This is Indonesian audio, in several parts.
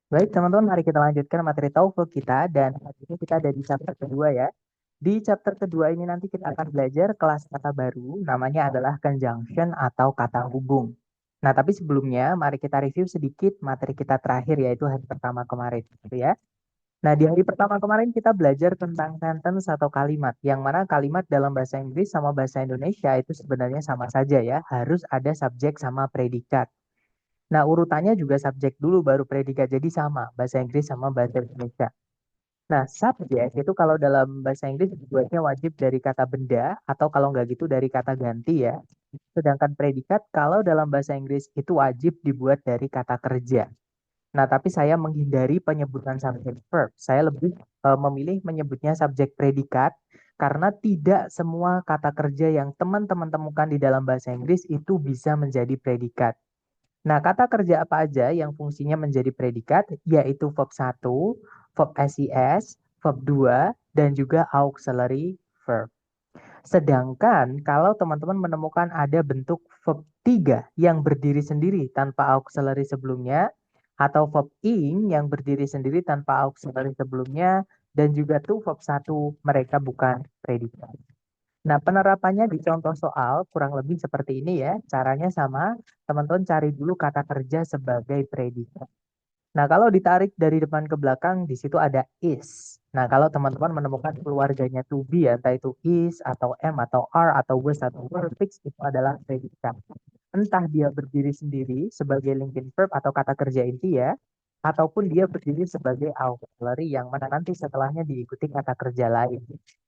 Baik, teman-teman, mari kita lanjutkan materi TOEFL kita dan hari ini kita ada di chapter kedua ya. Di chapter kedua ini nanti kita akan belajar kelas kata baru, namanya adalah conjunction atau kata hubung. Nah, tapi sebelumnya mari kita review sedikit materi kita terakhir yaitu hari pertama kemarin, gitu ya. Nah, di hari pertama kemarin kita belajar tentang sentence atau kalimat, yang mana kalimat dalam bahasa Inggris sama bahasa Indonesia itu sebenarnya sama saja ya, harus ada subjek sama predikat. Nah, urutannya juga subjek dulu baru predikat. Jadi sama bahasa Inggris sama bahasa Indonesia. Nah, subjek itu kalau dalam bahasa Inggris dibuatnya wajib dari kata benda atau kalau nggak gitu dari kata ganti ya. Sedangkan predikat kalau dalam bahasa Inggris itu wajib dibuat dari kata kerja. Nah, tapi saya menghindari penyebutan subjek verb. Saya lebih memilih menyebutnya subjek predikat karena tidak semua kata kerja yang teman-teman temukan di dalam bahasa Inggris itu bisa menjadi predikat. Nah, kata kerja apa aja yang fungsinya menjadi predikat, yaitu verb satu, verb SES, verb 2, dan juga auxiliary verb. Sedangkan kalau teman-teman menemukan ada bentuk verb 3 yang berdiri sendiri tanpa auxiliary sebelumnya, atau verb ing yang berdiri sendiri tanpa auxiliary sebelumnya, dan juga tuh verb satu mereka bukan predikat. Nah, penerapannya di contoh soal kurang lebih seperti ini ya. Caranya sama, teman-teman cari dulu kata kerja sebagai predikat. Nah, kalau ditarik dari depan ke belakang, di situ ada is. Nah, kalau teman-teman menemukan keluarganya to be, ya, entah itu is, atau am, atau are, atau was, atau were, fix, itu adalah predikat. Entah dia berdiri sendiri sebagai linking verb atau kata kerja inti ya, ataupun dia berdiri sebagai auxiliary yang mana nanti setelahnya diikuti kata kerja lain.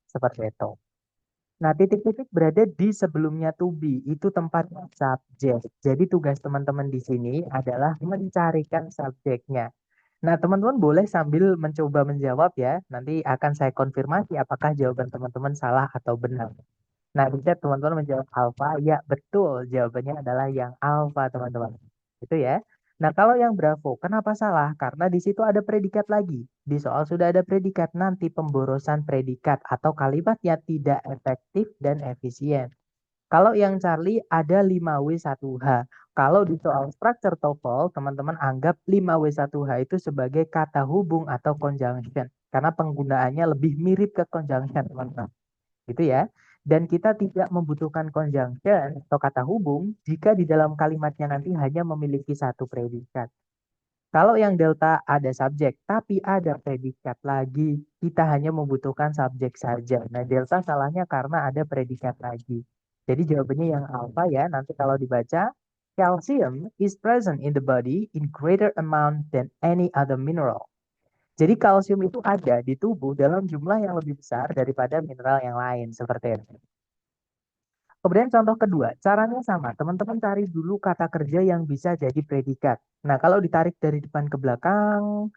Seperti itu. Nah, titik-titik berada di sebelumnya to be, itu tempat subjek. Jadi tugas teman-teman di sini adalah mencarikan subjeknya. Nah, teman-teman boleh sambil mencoba menjawab ya. Nanti akan saya konfirmasi apakah jawaban teman-teman salah atau benar. Nah, bisa teman-teman menjawab alfa, ya betul. Jawabannya adalah yang alfa, teman-teman. Itu ya. Nah, kalau yang Bravo, kenapa salah? Karena di situ ada predikat lagi. Di soal sudah ada predikat, nanti pemborosan predikat atau kalimatnya tidak efektif dan efisien. Kalau yang Charlie ada 5W1H. Kalau di soal structure TOEFL, teman-teman anggap 5W1H itu sebagai kata hubung atau conjunction. Karena penggunaannya lebih mirip ke conjunction, teman-teman. Gitu ya. Dan kita tidak membutuhkan conjunction atau kata hubung jika di dalam kalimatnya nanti hanya memiliki satu predikat. Kalau yang delta ada subjek, tapi ada predikat lagi, kita hanya membutuhkan subjek saja. Nah, delta salahnya karena ada predikat lagi. Jadi jawabannya yang alpha ya, nanti kalau dibaca, calcium is present in the body in greater amount than any other mineral. Jadi kalsium itu ada di tubuh dalam jumlah yang lebih besar daripada mineral yang lain, seperti itu. Kemudian contoh kedua, caranya sama. Teman-teman cari dulu kata kerja yang bisa jadi predikat. Nah, kalau ditarik dari depan ke belakang,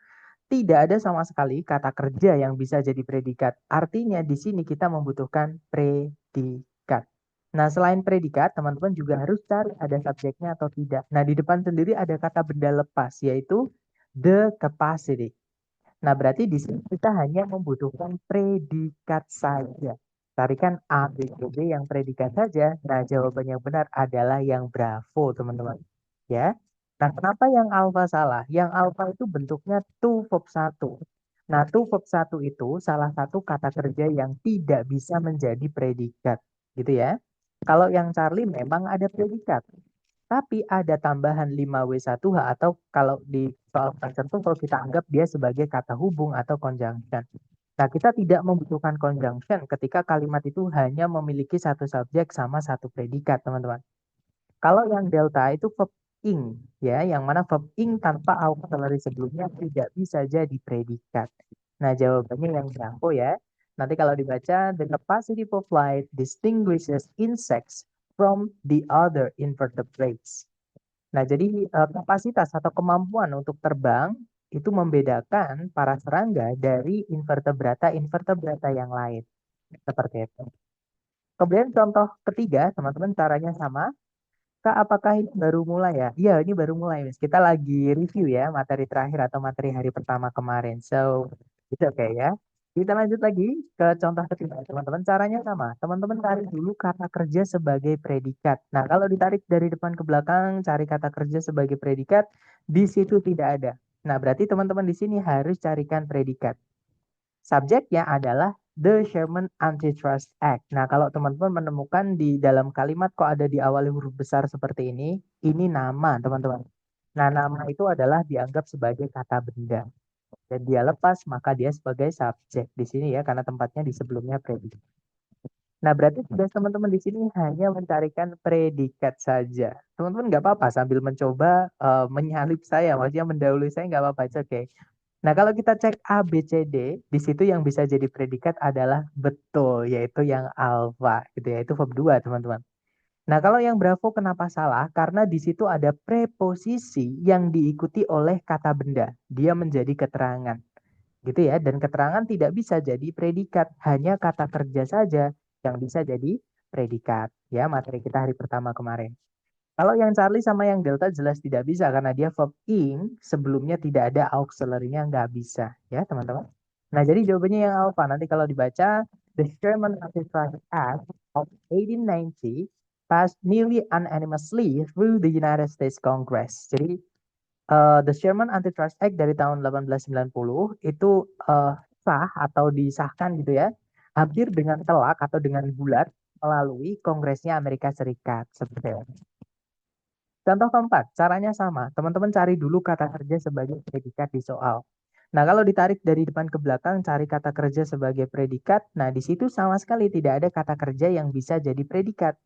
tidak ada sama sekali kata kerja yang bisa jadi predikat. Artinya di sini kita membutuhkan predikat. Nah, selain predikat, teman-teman juga harus cari ada subjeknya atau tidak. Nah, di depan sendiri ada kata benda lepas, yaitu the capacity. Nah, berarti di sini kita hanya membutuhkan predikat saja. Tarikan A, B, C, D yang predikat saja. Nah, jawaban yang benar adalah yang Bravo, teman-teman. Ya. Nah, kenapa yang alfa salah? Yang alfa itu bentuknya to verb 1. Nah, to verb 1 itu salah satu kata kerja yang tidak bisa menjadi predikat. Gitu ya. Kalau yang Charlie memang ada predikat. Tapi ada tambahan 5W1H atau kalau di soal tertentu kalau kita anggap dia sebagai kata hubung atau conjunction. Nah, kita tidak membutuhkan conjunction ketika kalimat itu hanya memiliki satu subjek sama satu predikat, teman-teman. Kalau yang delta itu verb ing, ya, yang mana verb ing tanpa auxiliary sebelumnya tidak bisa jadi predikat. Nah, jawabannya yang Bravo ya. Nanti kalau dibaca, the capacity for flight distinguishes insects from the other invertebrates. Nah, jadi kapasitas atau kemampuan untuk terbang itu membedakan para serangga dari invertebrata-invertebrata yang lain. Seperti itu. Kemudian contoh ketiga, teman-teman caranya sama. Kak, apakah ini baru mulai ya? Iya, ini baru mulai, Miss. Kita lagi review ya materi terakhir atau materi hari pertama kemarin. So, itu oke ya. Kita lanjut lagi ke contoh ketiga, teman-teman. Caranya sama. Teman-teman cari dulu kata kerja sebagai predikat. Nah, kalau ditarik dari depan ke belakang, cari kata kerja sebagai predikat, di situ tidak ada. Nah, berarti teman-teman di sini harus carikan predikat. Subjeknya adalah The Sherman Antitrust Act. Nah, kalau teman-teman menemukan di dalam kalimat kok ada di awal huruf besar seperti ini nama, teman-teman. Nah, nama itu adalah dianggap sebagai kata benda. Dan dia lepas, maka dia sebagai subjek di sini ya, karena tempatnya di sebelumnya predikat. Nah, berarti tugas teman-teman di sini hanya mencarikan predikat saja. Teman-teman nggak apa-apa sambil mencoba menyalip saya, maksudnya mendahului saya nggak apa-apa, oke. Nah, kalau kita cek A, B, C, D, di situ yang bisa jadi predikat adalah betul, yaitu yang alfa, gitu ya, itu verb 2, teman-teman. Nah, kalau yang Bravo kenapa salah? Karena di situ ada preposisi yang diikuti oleh kata benda. Dia menjadi keterangan. Gitu ya, dan keterangan tidak bisa jadi predikat, hanya kata kerja saja yang bisa jadi predikat. Ya, materi kita hari pertama kemarin. Kalau yang Charlie sama yang Delta jelas tidak bisa karena dia verb ing sebelumnya tidak ada auxiliary-nya nggak bisa ya teman-teman. Nah jadi jawabannya yang alpha nanti kalau dibaca the Sherman Antitrust Act of 1890 passed nearly unanimously through the United States Congress. Jadi the Sherman Antitrust Act dari tahun 1890 itu sah atau disahkan gitu ya hampir dengan telak atau dengan bulat melalui Kongresnya Amerika Serikat seperti itu. Contoh keempat, caranya sama. Teman-teman cari dulu kata kerja sebagai predikat di soal. Nah, kalau ditarik dari depan ke belakang, cari kata kerja sebagai predikat. Nah, di situ sama sekali tidak ada kata kerja yang bisa jadi predikat.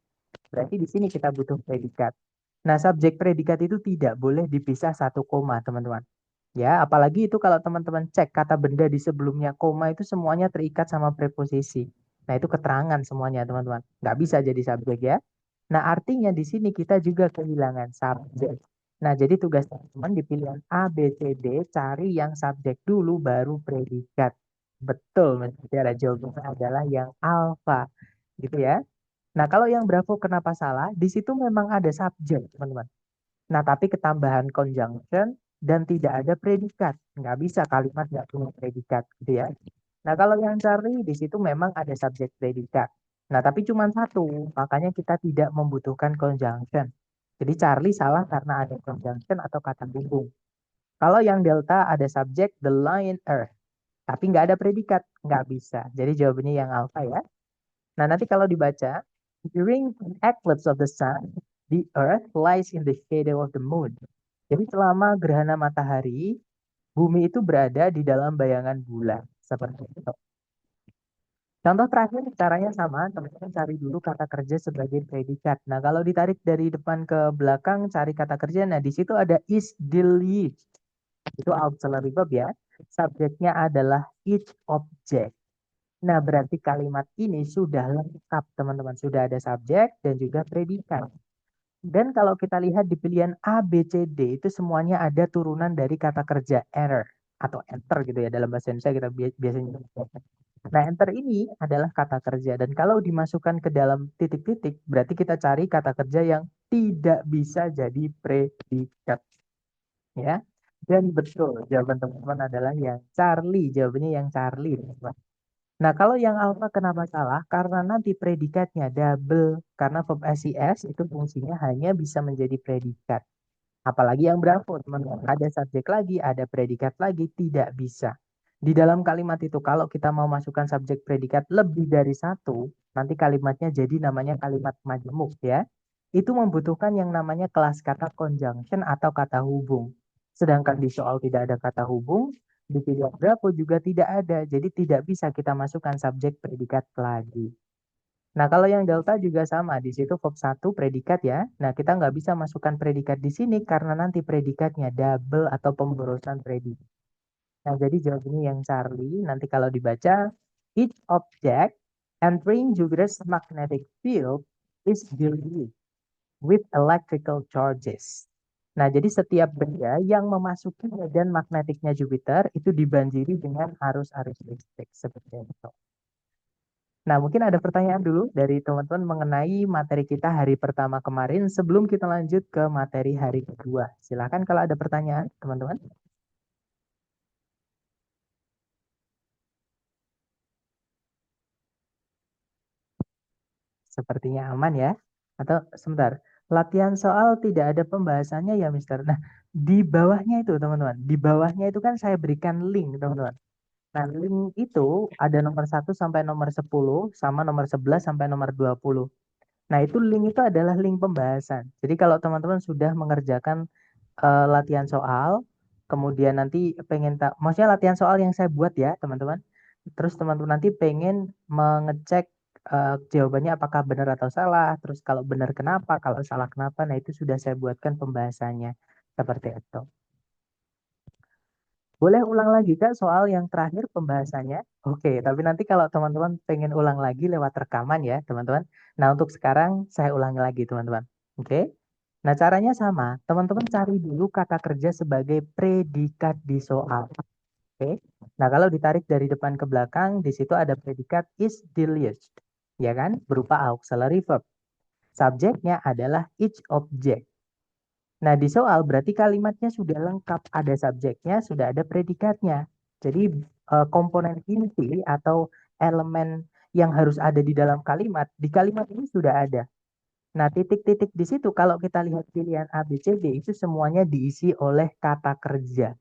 Berarti di sini kita butuh predikat. Nah, subjek predikat itu tidak boleh dipisah satu koma, teman-teman. Ya, apalagi itu kalau teman-teman cek kata benda di sebelumnya koma itu semuanya terikat sama preposisi. Nah, itu keterangan semuanya, teman-teman. Nggak bisa jadi subjek ya. Nah, artinya di sini kita juga kehilangan subjek. Nah, jadi tugas teman-teman di pilihan A, B, C, D, cari yang subjek dulu baru predikat. Betul, Mas Tiara. Jawabannya adalah yang alfa. Gitu ya. Nah, kalau yang Bravo kenapa salah? Di situ memang ada subjek, teman-teman. Nah, tapi ketambahan conjunction dan tidak ada predikat. Nggak bisa kalimat nggak punya predikat, gitu ya. Nah, kalau yang cari di situ memang ada subjek predikat. Nah, tapi cuma satu, makanya kita tidak membutuhkan conjunction. Jadi Charlie salah karena ada conjunction atau kata hubung. Kalau yang delta ada subjek the lion earth, tapi nggak ada predikat, nggak bisa. Jadi jawabannya yang alpha ya. Nah, nanti kalau dibaca, during an eclipse of the sun, the earth lies in the shadow of the moon. Jadi selama gerhana matahari, bumi itu berada di dalam bayangan bulan. Seperti itu. Contoh terakhir caranya sama, teman-teman cari dulu kata kerja sebagai predikat. Nah, kalau ditarik dari depan ke belakang, cari kata kerja. Nah, di situ ada is delete. Itu auxiliary verb ya. Subjeknya adalah each object. Nah, berarti kalimat ini sudah lengkap, teman-teman. Sudah ada subjek dan juga predikat. Dan kalau kita lihat di pilihan A, B, C, D, itu semuanya ada turunan dari kata kerja error atau enter gitu ya. Dalam bahasa Indonesia kita biasanya. Nah, enter ini adalah kata kerja. Dan kalau dimasukkan ke dalam titik-titik, berarti kita cari kata kerja yang tidak bisa jadi predikat. Ya. Dan betul, jawaban teman-teman adalah yang Charlie. Jawabannya yang Charlie, teman-teman. Nah, kalau yang alpha kenapa salah? Karena nanti predikatnya double. Karena verb SIS itu fungsinya hanya bisa menjadi predikat. Apalagi yang bravo, teman-teman. Ada subjek lagi, ada predikat lagi, tidak bisa. Di dalam kalimat itu, kalau kita mau masukkan subjek predikat lebih dari satu, nanti kalimatnya jadi namanya kalimat majemuk ya. Itu membutuhkan yang namanya kelas kata conjunction atau kata hubung. Sedangkan di soal tidak ada kata hubung, di pilihan Bravo juga tidak ada. Jadi tidak bisa kita masukkan subjek predikat lagi. Nah, kalau yang delta juga sama, di situ verb 1 predikat ya. Nah, kita nggak bisa masukkan predikat di sini karena nanti predikatnya double atau pemborosan predikat. Nah, jadi jawabannya yang Charlie, nanti kalau dibaca, each object entering Jupiter's magnetic field is delayed with electrical charges. Nah, jadi setiap benda yang memasuki medan magnetiknya Jupiter itu dibanjiri dengan arus-arus listrik seperti itu. Nah, mungkin ada pertanyaan dulu dari teman-teman mengenai materi kita hari pertama kemarin sebelum kita lanjut ke materi hari kedua. Silakan kalau ada pertanyaan, teman-teman. Sepertinya aman ya. Atau sebentar, latihan soal tidak ada pembahasannya ya, Mister. Nah, Di bawahnya itu, teman-teman. Di bawahnya itu kan saya berikan link, teman-teman. Nah, link itu ada nomor 1 sampai nomor 10 sama nomor 11 sampai nomor 20. Nah, itu link itu adalah link pembahasan. Jadi kalau teman-teman sudah mengerjakan latihan soal, kemudian nanti pengen tak, maksudnya latihan soal yang saya buat ya, teman-teman. Terus teman-teman nanti pengen mengecek jawabannya apakah benar atau salah. Terus kalau benar kenapa, kalau salah kenapa. Nah, itu sudah saya buatkan pembahasannya. Seperti itu. Boleh ulang lagi Kak soal yang terakhir pembahasannya? Oke, tapi nanti kalau teman-teman pengen ulang lagi lewat rekaman ya, teman-teman. Nah, untuk sekarang saya ulangi lagi, teman-teman. Oke. Nah, caranya sama. Teman-teman cari dulu kata kerja sebagai predikat di soal. Oke. Nah, kalau ditarik dari depan ke belakang, di situ ada predikat is delished. Ya kan? Berupa auxiliary verb. Subjeknya adalah each object. Nah, di soal berarti kalimatnya sudah lengkap, ada subjeknya, sudah ada predikatnya. Jadi komponen inti atau elemen yang harus ada di dalam kalimat, di kalimat ini sudah ada. Nah, titik-titik di situ kalau kita lihat pilihan A, B, C, D itu semuanya diisi oleh kata kerja.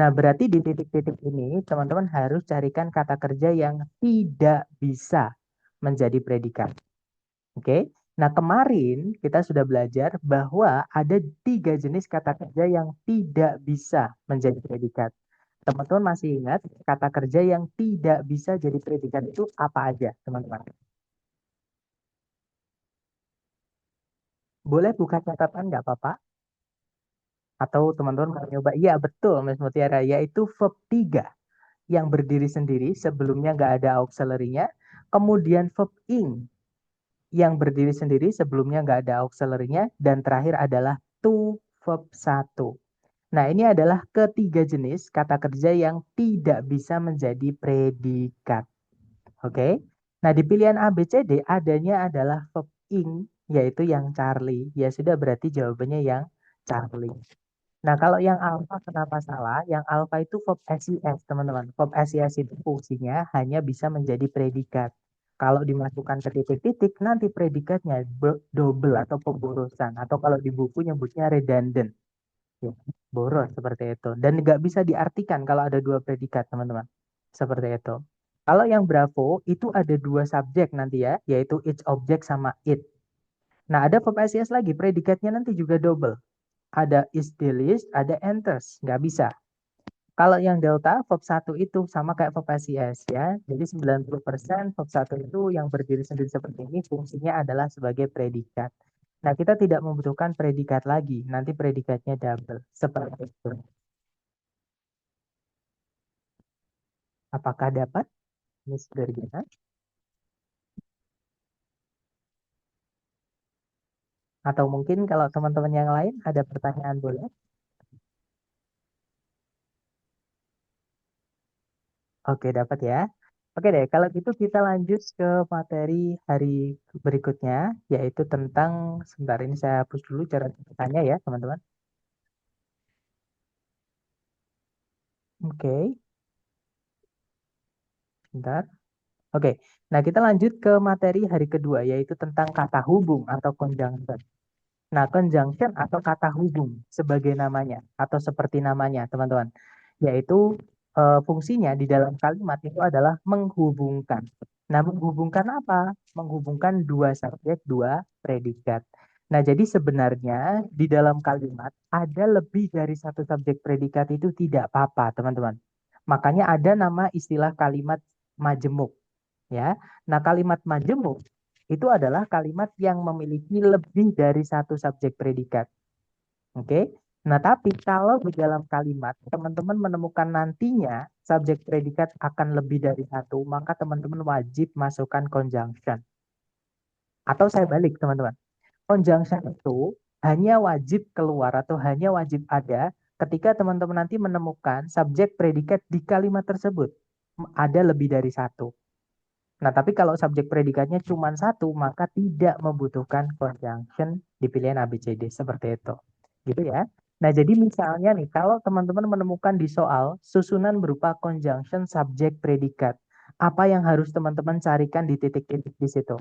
Nah, berarti di titik-titik ini teman-teman harus carikan kata kerja yang tidak bisa menjadi predikat. Oke. Nah, kemarin kita sudah belajar bahwa ada 3 jenis kata kerja yang tidak bisa menjadi predikat. Teman-teman masih ingat kata kerja yang tidak bisa jadi predikat itu apa aja, teman-teman? Boleh buka catatan nggak apa-apa? Atau teman-teman mau nyoba? Iya, betul, Mas Mutiara. Yaitu verb 3 yang berdiri sendiri, sebelumnya nggak ada auxiliary-nya. Kemudian verb ing yang berdiri sendiri, sebelumnya nggak ada auxiliary-nya. Dan terakhir adalah to verb 1. Nah, ini adalah ketiga jenis kata kerja yang tidak bisa menjadi predikat. Oke. Nah, di pilihan A, B, C, D adanya adalah verb ing, yaitu yang Charlie. Ya sudah, berarti jawabannya yang Charlie. Nah, kalau yang alpha kenapa salah? Yang alpha itu verb SIS, teman-teman. Verb SIS itu fungsinya hanya bisa menjadi predikat. Kalau dimasukkan ke titik-titik, nanti predikatnya double atau pemborosan. Atau kalau di buku nyebutnya redundant. Ya, boros seperti itu. Dan nggak bisa diartikan kalau ada 2 predikat, teman-teman. Seperti itu. Kalau yang Bravo, itu ada 2 subjek nanti ya, yaitu each object sama it. Nah, ada verb SIS lagi, predikatnya nanti juga double. Ada is delished, ada enters. Nggak bisa. Kalau yang delta, verb 1 itu sama kayak verb SIS ya. Jadi 90% verb 1 itu yang berdiri sendiri seperti ini fungsinya adalah sebagai predikat. Nah, kita tidak membutuhkan predikat lagi. Nanti predikatnya double. Seperti itu. Apakah dapat, Miss Bergina? Atau mungkin kalau teman-teman yang lain ada pertanyaan boleh? Oke, dapat ya. Oke deh, kalau gitu kita lanjut ke materi hari berikutnya, yaitu tentang, sebentar ini saya hapus dulu cara tanya ya, teman-teman. Oke, sebentar. Oke, nah kita lanjut ke materi hari kedua, yaitu tentang kata hubung atau conjunction. Nah, conjunction atau kata hubung sebagai namanya atau seperti namanya, teman-teman, yaitu fungsinya di dalam kalimat itu adalah menghubungkan. Nah, menghubungkan apa? Menghubungkan 2 subjek, 2 predikat. Nah, jadi sebenarnya di dalam kalimat ada lebih dari 1 subjek predikat itu tidak apa-apa, teman-teman. Makanya ada nama istilah kalimat majemuk, ya. Nah, kalimat majemuk itu adalah kalimat yang memiliki lebih dari 1 subjek predikat. Oke. Nah, tapi kalau di dalam kalimat teman-teman menemukan nantinya subjek predikat akan lebih dari 1, maka teman-teman wajib masukkan conjunction. Atau saya balik, teman-teman. Conjunction itu hanya wajib keluar atau hanya wajib ada ketika teman-teman nanti menemukan subjek predikat di kalimat tersebut. Ada lebih dari 1. Nah, tapi kalau subjek predikatnya cuma 1, maka tidak membutuhkan conjunction di pilihan A, B, C, D. Seperti itu. Gitu ya. Nah, jadi misalnya nih, kalau teman-teman menemukan di soal susunan berupa conjunction subjek predikat, apa yang harus teman-teman carikan di titik-titik di situ?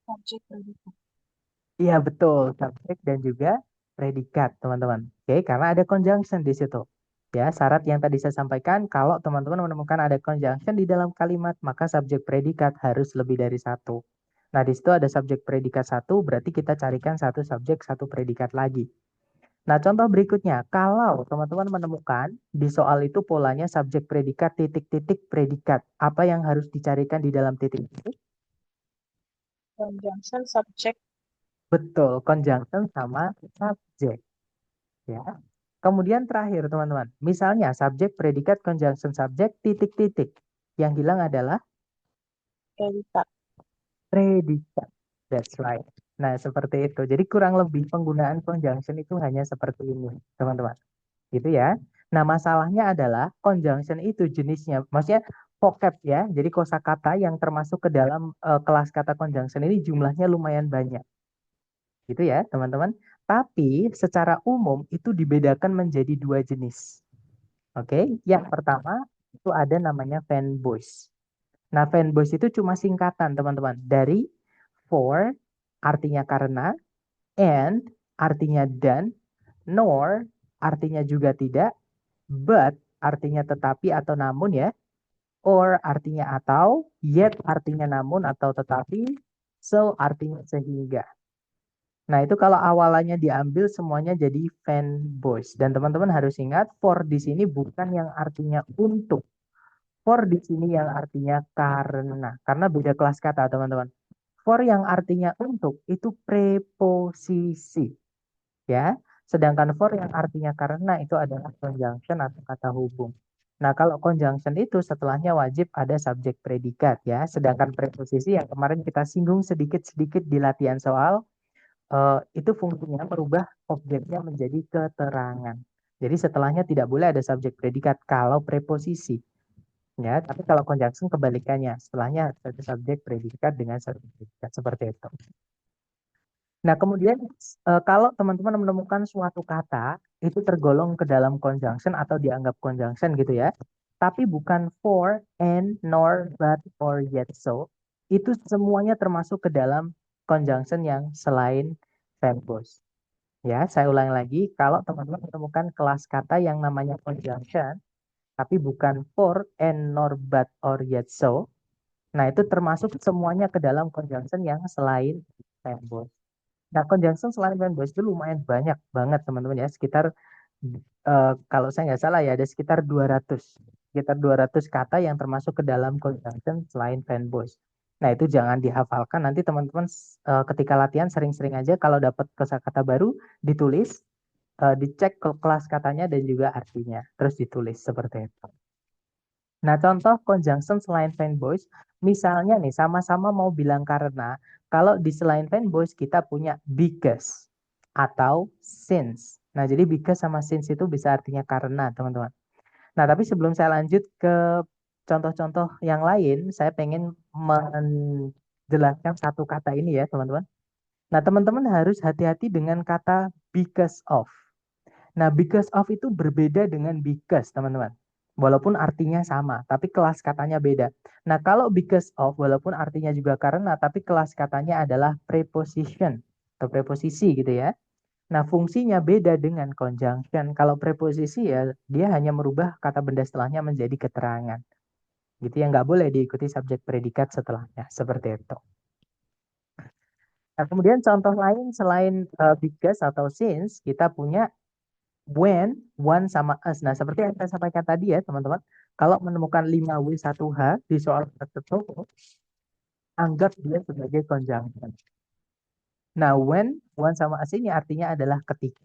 Subjek predikat. Iya betul, subjek dan juga predikat, teman-teman. Oke, karena ada conjunction di situ. Ya, syarat yang tadi saya sampaikan, kalau teman-teman menemukan ada conjunction di dalam kalimat, maka subjek predikat harus lebih dari satu. Nah, di situ ada subjek predikat satu, berarti kita carikan satu subjek, satu predikat lagi. Nah, contoh berikutnya, kalau teman-teman menemukan di soal itu polanya subjek predikat titik-titik predikat, apa yang harus dicarikan di dalam titik-titik? Conjunction subject. Betul, conjunction sama subjek. Ya. Kemudian terakhir, teman-teman. Misalnya subjek, predikat, conjunction subjek, titik-titik. Yang hilang adalah Predikat. predikat. That's right. Nah, seperti itu. Jadi kurang lebih penggunaan conjunction itu hanya seperti ini, teman-teman. Gitu ya. Nah, masalahnya adalah conjunction itu jenisnya, maksudnya vocab ya. Jadi kosakata yang termasuk ke dalam kelas kata conjunction ini jumlahnya lumayan banyak. Gitu ya, teman-teman. Tapi secara umum itu dibedakan menjadi dua jenis. Oke, yang pertama itu ada namanya fanboys. Nah, fanboys itu cuma singkatan, teman-teman. Dari for artinya karena, and artinya dan, nor artinya juga tidak, but artinya tetapi atau namun ya, or artinya atau, yet artinya namun atau tetapi, so artinya sehingga. Nah, itu kalau awalannya diambil semuanya jadi fanboys. Dan teman-teman harus ingat, for di sini bukan yang artinya untuk. For di sini yang artinya karena. Karena beda kelas kata, teman-teman. For yang artinya untuk itu preposisi. Ya. Sedangkan for yang artinya karena itu adalah conjunction atau kata hubung. Nah, kalau conjunction itu setelahnya wajib ada subjek predikat ya. Sedangkan preposisi yang kemarin kita singgung sedikit-sedikit di latihan soal, itu fungsinya merubah objeknya menjadi keterangan. Jadi setelahnya tidak boleh ada subjek predikat kalau preposisi. Ya, tapi kalau conjunction kebalikannya, setelahnya ada subjek predikat dengan subjek predikat seperti itu. Nah, kemudian kalau teman-teman menemukan suatu kata itu tergolong ke dalam conjunction atau dianggap conjunction gitu ya, tapi bukan for, and, nor, but, or, yet, so, itu semuanya termasuk ke dalam conjunction yang selain verbose. Ya, saya ulang lagi, kalau teman-teman menemukan kelas kata yang namanya conjunction, tapi bukan for, and, nor, but, or, yet, so, nah itu termasuk semuanya ke dalam conjunction yang selain verbose. Nah, conjunction selain fanbase itu lumayan banyak banget teman-teman ya. Sekitar kalau saya nggak salah ya ada sekitar 200. Sekitar 200 kata yang termasuk ke dalam conjunction selain fanbase. Nah, itu jangan dihafalkan. Nanti teman-teman ketika latihan sering-sering aja kalau dapat kosakata baru ditulis, dicek ke kelas katanya dan juga artinya. Terus ditulis seperti itu. Nah, contoh conjunction selain fanboys, misalnya nih sama-sama mau bilang karena, kalau di selain fanboys kita punya because atau since. Nah, jadi because sama since itu bisa artinya karena, teman-teman. Nah, tapi sebelum saya lanjut ke contoh-contoh yang lain, saya pengen menjelaskan satu kata ini ya, teman-teman. Nah, teman-teman harus hati-hati dengan kata because of. Nah, because of itu berbeda dengan because, teman-teman. Walaupun artinya sama, tapi kelas katanya beda. Nah, kalau because of, walaupun artinya juga karena, tapi kelas katanya adalah preposition atau preposisi gitu ya. Nah, fungsinya beda dengan conjunction. Kalau preposisi ya, dia hanya merubah kata benda setelahnya menjadi keterangan. Gitu ya, nggak boleh diikuti subjek predikat setelahnya. Seperti itu. Nah, kemudian contoh lain selain because atau since, kita punya when, one sama us. Nah, seperti yang saya sampaikan tadi ya, teman-teman. Kalau menemukan 5W1H di soal tertentu, anggap dia sebagai conjunction. Nah, when, one sama us ini artinya adalah ketika.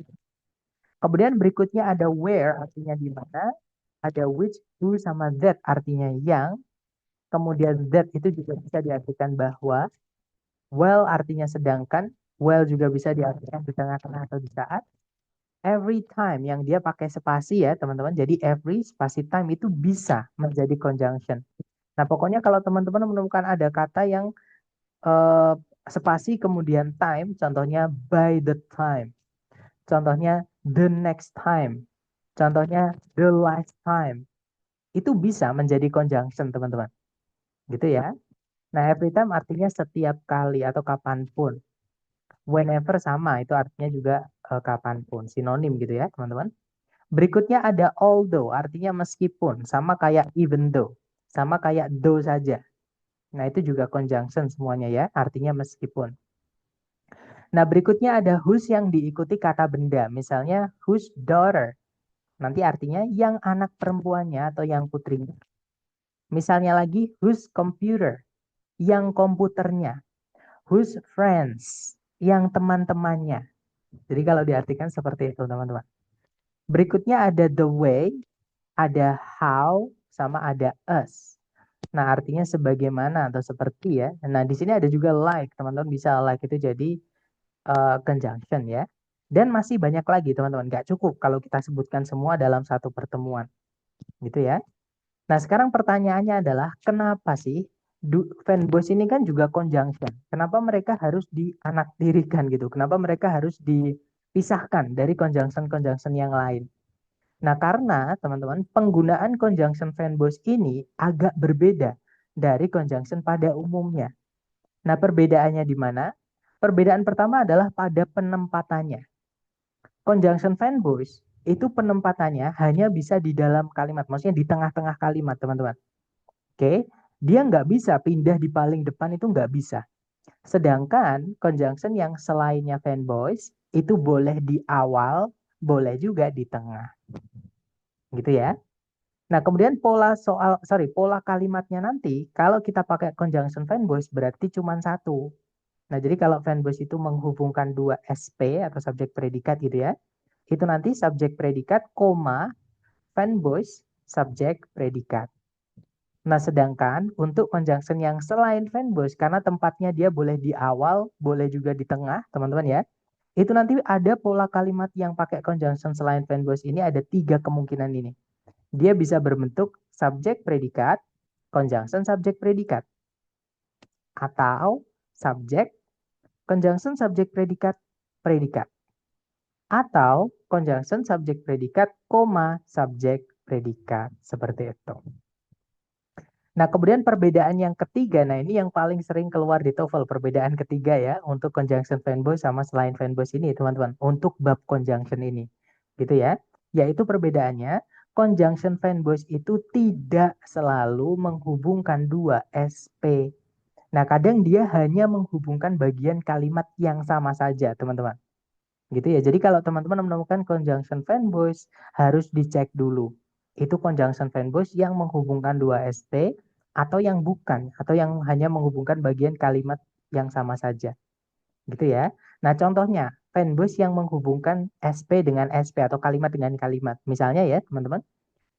Kemudian berikutnya ada where, artinya di mana. Ada which, who, sama that, artinya yang. Kemudian that itu juga bisa diartikan bahwa. While artinya sedangkan. While juga bisa diartikan di tengah-tengah atau di saat. Every time yang dia pakai spasi ya teman-teman. Jadi every spasi time itu bisa menjadi conjunction. Nah pokoknya kalau teman-teman menemukan ada kata yang eh, spasi kemudian time, contohnya by the time, contohnya the next time, contohnya the last time, itu bisa menjadi conjunction teman-teman. Gitu ya. Nah every time artinya setiap kali atau kapanpun. Whenever sama, itu artinya juga kapanpun, sinonim gitu ya teman-teman. Berikutnya ada although, artinya meskipun, sama kayak even though, sama kayak though saja. Nah itu juga conjunction semuanya ya, artinya meskipun. Nah berikutnya ada whose yang diikuti kata benda, misalnya whose daughter, nanti artinya yang anak perempuannya atau yang putrinya. Misalnya lagi whose computer, yang komputernya. Whose friends, yang teman-temannya. Jadi kalau diartikan seperti itu teman-teman. Berikutnya ada the way, ada how, sama ada us. Nah artinya sebagaimana atau seperti ya. Nah di sini ada juga like, teman-teman bisa like itu jadi conjunction ya. Dan masih banyak lagi teman-teman. Gak cukup kalau kita sebutkan semua dalam satu pertemuan. Gitu ya. Nah, sekarang pertanyaannya adalah kenapa sih fanboys ini kan juga conjunction? Kenapa mereka harus dianaktirikan gitu? Kenapa mereka harus dipisahkan dari conjunction-conjunction yang lain? Nah, karena teman-teman, penggunaan conjunction fanboys ini agak berbeda dari conjunction pada umumnya. Nah, perbedaannya di mana? Perbedaan pertama adalah pada penempatannya. Conjunction fanboys itu penempatannya hanya bisa di dalam kalimat, maksudnya di tengah-tengah kalimat, teman-teman. Oke, dia nggak bisa pindah di paling depan itu nggak bisa. Sedangkan conjunction yang selainnya fanboys itu boleh di awal, boleh juga di tengah. Gitu ya. Nah, kemudian pola kalimatnya nanti kalau kita pakai conjunction fanboys berarti cuma satu. Nah, jadi kalau fanboys itu menghubungkan dua SP atau subjek predikat gitu ya. Itu nanti subjek predikat, koma, fanboys, subjek predikat. Nah, sedangkan untuk conjunction yang selain fanboys, karena tempatnya dia boleh di awal, boleh juga di tengah, teman-teman ya. Itu nanti ada pola kalimat yang pakai conjunction selain fanboys ini ada tiga kemungkinan ini. Dia bisa berbentuk subjek predikat, conjunction subjek predikat. Atau subjek, conjunction subjek predikat, predikat. Atau conjunction subjek predikat, koma, subjek predikat. Seperti itu. Nah, kemudian perbedaan yang ketiga, nah ini yang paling sering keluar di TOEFL, perbedaan ketiga ya, untuk conjunction fanboys sama selain fanboys ini, teman-teman, untuk bab conjunction ini. Gitu ya. Yaitu perbedaannya, conjunction fanboys itu tidak selalu menghubungkan dua SP. Nah, kadang dia hanya menghubungkan bagian kalimat yang sama saja, teman-teman. Gitu ya. Jadi kalau teman-teman menemukan conjunction fanboys, harus dicek dulu. Itu conjunction fanboys yang menghubungkan dua SP atau yang bukan, atau yang hanya menghubungkan bagian kalimat yang sama saja. Gitu ya. Nah, contohnya fanboys yang menghubungkan SP dengan SP atau kalimat dengan kalimat. Misalnya ya, teman-teman,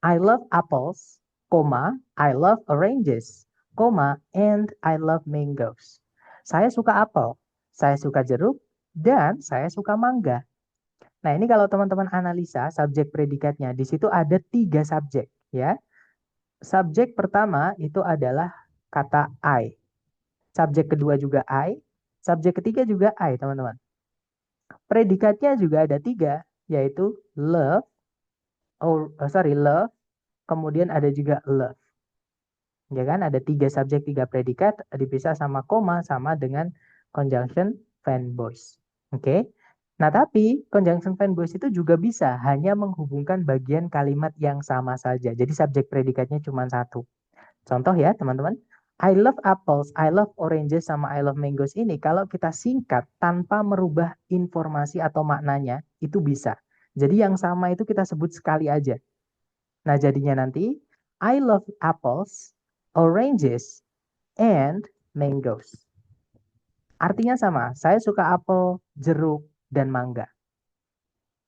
I love apples, I love oranges, and I love mangoes. Saya suka apel, saya suka jeruk, dan saya suka mangga. Nah, ini kalau teman-teman analisa subjek predikatnya, di situ ada tiga subjek ya. Subjek pertama itu adalah kata I. Subjek kedua juga I. Subjek ketiga juga I, teman-teman. Predikatnya juga ada tiga, yaitu love, love, kemudian ada juga love. Ya kan, ada tiga subjek, tiga predikat, dipisah sama koma, sama dengan conjunction fanboys. Oke. Nah, tapi conjunction fanboys itu juga bisa hanya menghubungkan bagian kalimat yang sama saja. Jadi subjek predikatnya cuma satu. Contoh ya teman-teman, I love apples, I love oranges, sama I love mangoes ini kalau kita singkat tanpa merubah informasi atau maknanya, itu bisa. Jadi yang sama itu kita sebut sekali aja. Nah jadinya nanti, I love apples, oranges, and mangoes. Artinya sama, saya suka apel, jeruk, dan mangga.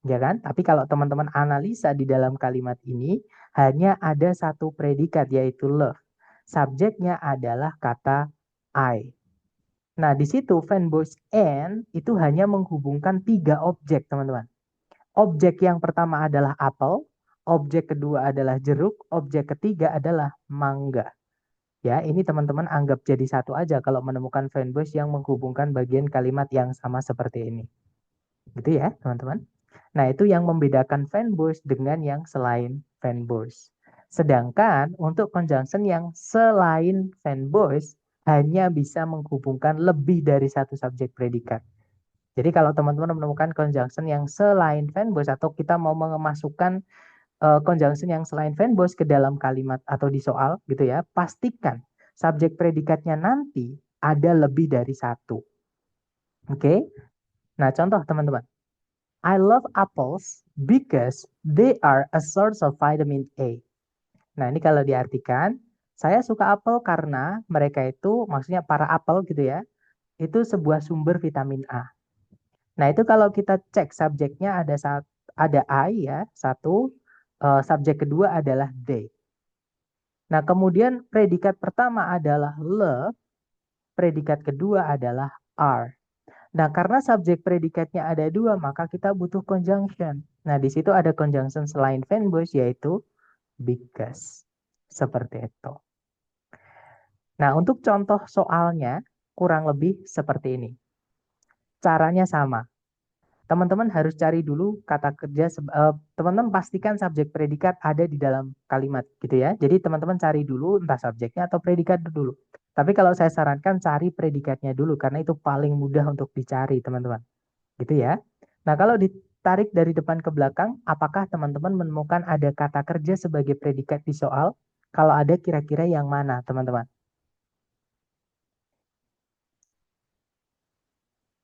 Ya kan? Tapi kalau teman-teman analisa di dalam kalimat ini, hanya ada satu predikat yaitu love. Subjeknya adalah kata I. Nah, di situ fanboys and itu hanya menghubungkan tiga objek, teman-teman. Objek yang pertama adalah apel, objek kedua adalah jeruk, objek ketiga adalah mangga. Ya, ini teman-teman anggap jadi satu aja kalau menemukan fanboys yang menghubungkan bagian kalimat yang sama seperti ini. Gitu ya, teman-teman. Nah, itu yang membedakan fanboys dengan yang selain fanboys. Sedangkan untuk conjunction yang selain fanboys hanya bisa menghubungkan lebih dari satu subjek predikat. Jadi kalau teman-teman menemukan conjunction yang selain fanboys atau kita mau memasukkan conjunction yang selain fanboys ke dalam kalimat atau di soal gitu ya, pastikan subjek predikatnya nanti ada lebih dari satu. Oke? Nah, contoh teman-teman. I love apples because they are a source of vitamin A. Nah, ini kalau diartikan, saya suka apel karena mereka itu, maksudnya para apel gitu ya, itu sebuah sumber vitamin A. Nah, itu kalau kita cek subjeknya ada I ya, satu, subjek kedua adalah they. Nah, kemudian predikat pertama adalah love, predikat kedua adalah are. Nah, karena subjek predikatnya ada dua, maka kita butuh conjunction. Nah, di situ ada conjunction selain fanboys yaitu because. Seperti itu. Nah, untuk contoh soalnya kurang lebih seperti ini. Caranya sama. Teman-teman harus cari dulu kata kerja, teman-teman pastikan subjek predikat ada di dalam kalimat gitu ya. Jadi teman-teman cari dulu entah subjeknya atau predikat dulu. Tapi kalau saya sarankan cari predikatnya dulu karena itu paling mudah untuk dicari teman-teman. Gitu ya. Nah, kalau ditarik dari depan ke belakang, apakah teman-teman menemukan ada kata kerja sebagai predikat di soal? Kalau ada kira-kira yang mana teman-teman?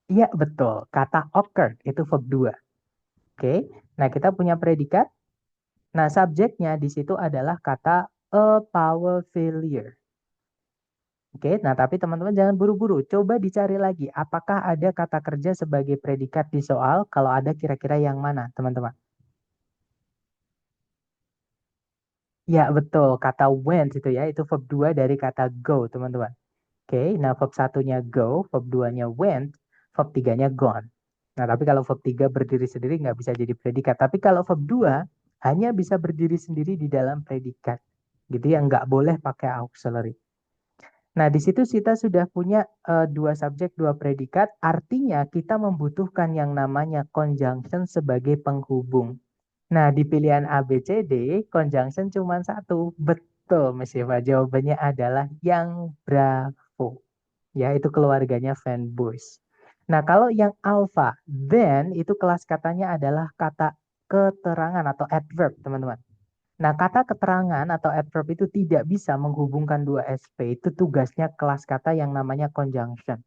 Iya, betul. Kata occurred itu verb 2. Oke. Nah, kita punya predikat. Nah, subjeknya di situ adalah kata a power failure. Oke, nah tapi teman-teman jangan buru-buru. Coba dicari lagi. Apakah ada kata kerja sebagai predikat di soal? Kalau ada kira-kira yang mana, teman-teman? Ya, betul. Kata went itu ya. Itu verb 2 dari kata go, teman-teman. Oke, nah verb satunya go, verb 2-nya went, verb 3-nya gone. Nah, tapi kalau verb 3 berdiri sendiri nggak bisa jadi predikat. Tapi kalau verb 2 hanya bisa berdiri sendiri di dalam predikat. Gitu ya, nggak boleh pakai auxiliary. Nah, di situ kita sudah punya dua subjek, dua predikat. Artinya kita membutuhkan yang namanya conjunction sebagai penghubung. Nah, di pilihan A, B, C, D, conjunction cuma satu. Betul, Mas Eva. Jawabannya adalah yang bravo. Ya, itu keluarganya fanboys. Nah, kalau yang alpha, then itu kelas katanya adalah kata keterangan atau adverb, teman-teman. Nah, kata keterangan atau adverb itu tidak bisa menghubungkan dua SP. Itu tugasnya kelas kata yang namanya conjunction.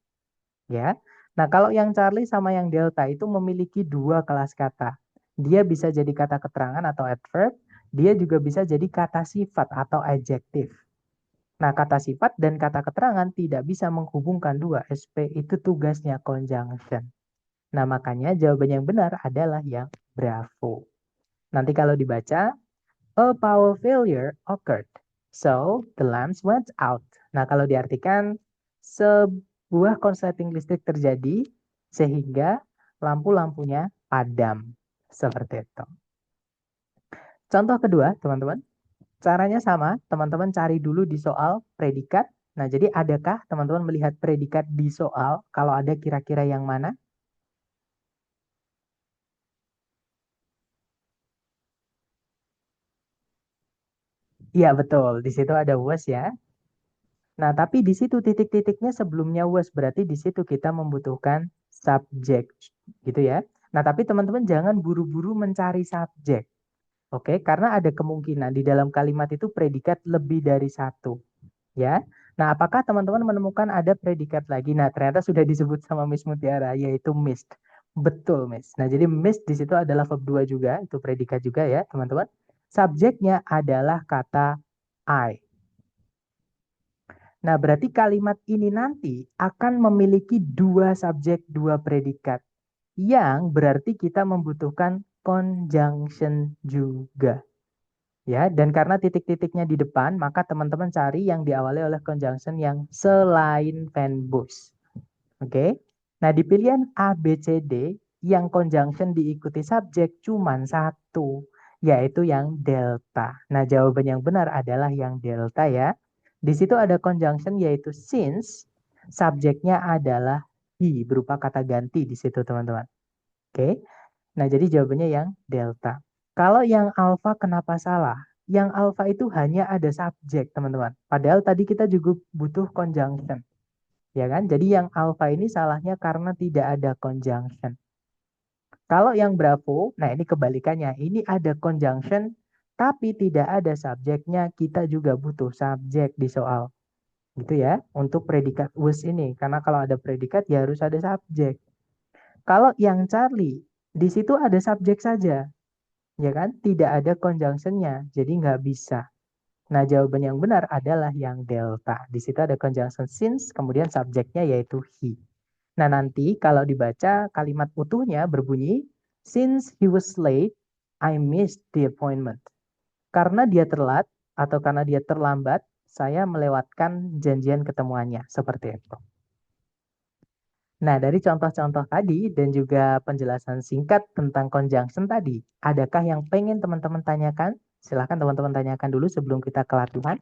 Ya. Nah, kalau yang Charlie sama yang Delta itu memiliki dua kelas kata. Dia bisa jadi kata keterangan atau adverb. Dia juga bisa jadi kata sifat atau adjektif. Nah, kata sifat dan kata keterangan tidak bisa menghubungkan dua SP. Itu tugasnya conjunction. Nah, makanya jawaban yang benar adalah yang bravo. Nanti kalau dibaca, a power failure occurred. So, the lamps went out. Nah, kalau diartikan, sebuah konsleting listrik terjadi sehingga lampu-lampunya padam. Seperti itu. Contoh kedua, teman-teman. Caranya sama, teman-teman cari dulu di soal predikat. Nah, jadi adakah teman-teman melihat predikat di soal? Kalau ada kira-kira yang mana? Iya, betul. Di situ ada was ya. Nah, tapi di situ titik-titiknya sebelumnya was, berarti di situ kita membutuhkan subjek, gitu ya. Nah, tapi teman-teman jangan buru-buru mencari subjek, oke? Karena ada kemungkinan di dalam kalimat itu predikat lebih dari satu, ya. Nah, apakah teman-teman menemukan ada predikat lagi? Nah, ternyata sudah disebut sama Miss Mutiara, yaitu missed. Betul, Miss. Nah, jadi missed di situ adalah verb 2 juga, itu predikat juga ya, teman-teman. Subjeknya adalah kata I. Nah, berarti kalimat ini nanti akan memiliki dua subjek, dua predikat. Yang berarti kita membutuhkan conjunction juga. Ya, dan karena titik-titiknya di depan, maka teman-teman cari yang diawali oleh conjunction yang selain fanboys. Oke. Nah, di pilihan A, B, C, D, yang conjunction diikuti subjek cuma satu, yaitu yang delta. Nah, jawaban yang benar adalah yang delta ya. Di situ ada conjunction yaitu since, subjeknya adalah he, berupa kata ganti di situ teman-teman. Oke. Nah, jadi jawabannya yang delta. Kalau yang alpha kenapa salah? Yang alpha itu hanya ada subjek, teman-teman. Padahal tadi kita juga butuh conjunction. Ya kan? Jadi yang alpha ini salahnya karena tidak ada conjunction. Kalau yang Bravo, nah ini kebalikannya. Ini ada conjunction, tapi tidak ada subjeknya. Kita juga butuh subjek di soal. Gitu ya, untuk predikat was ini. Karena kalau ada predikat, ya harus ada subjek. Kalau yang Charlie, di situ ada subjek saja. Ya kan? Tidak ada conjunctionnya. Jadi nggak bisa. Nah, jawaban yang benar adalah yang delta. Di situ ada conjunction since, kemudian subjeknya yaitu he. Nah, nanti kalau dibaca kalimat utuhnya berbunyi, since he was late, I missed the appointment. Karena dia telat atau karena dia terlambat, saya melewatkan janjian ketemuannya. Seperti itu. Nah, dari contoh-contoh tadi dan juga penjelasan singkat tentang conjunction tadi, adakah yang pengen teman-teman tanyakan? Silahkan teman-teman tanyakan dulu sebelum kita ke latihan.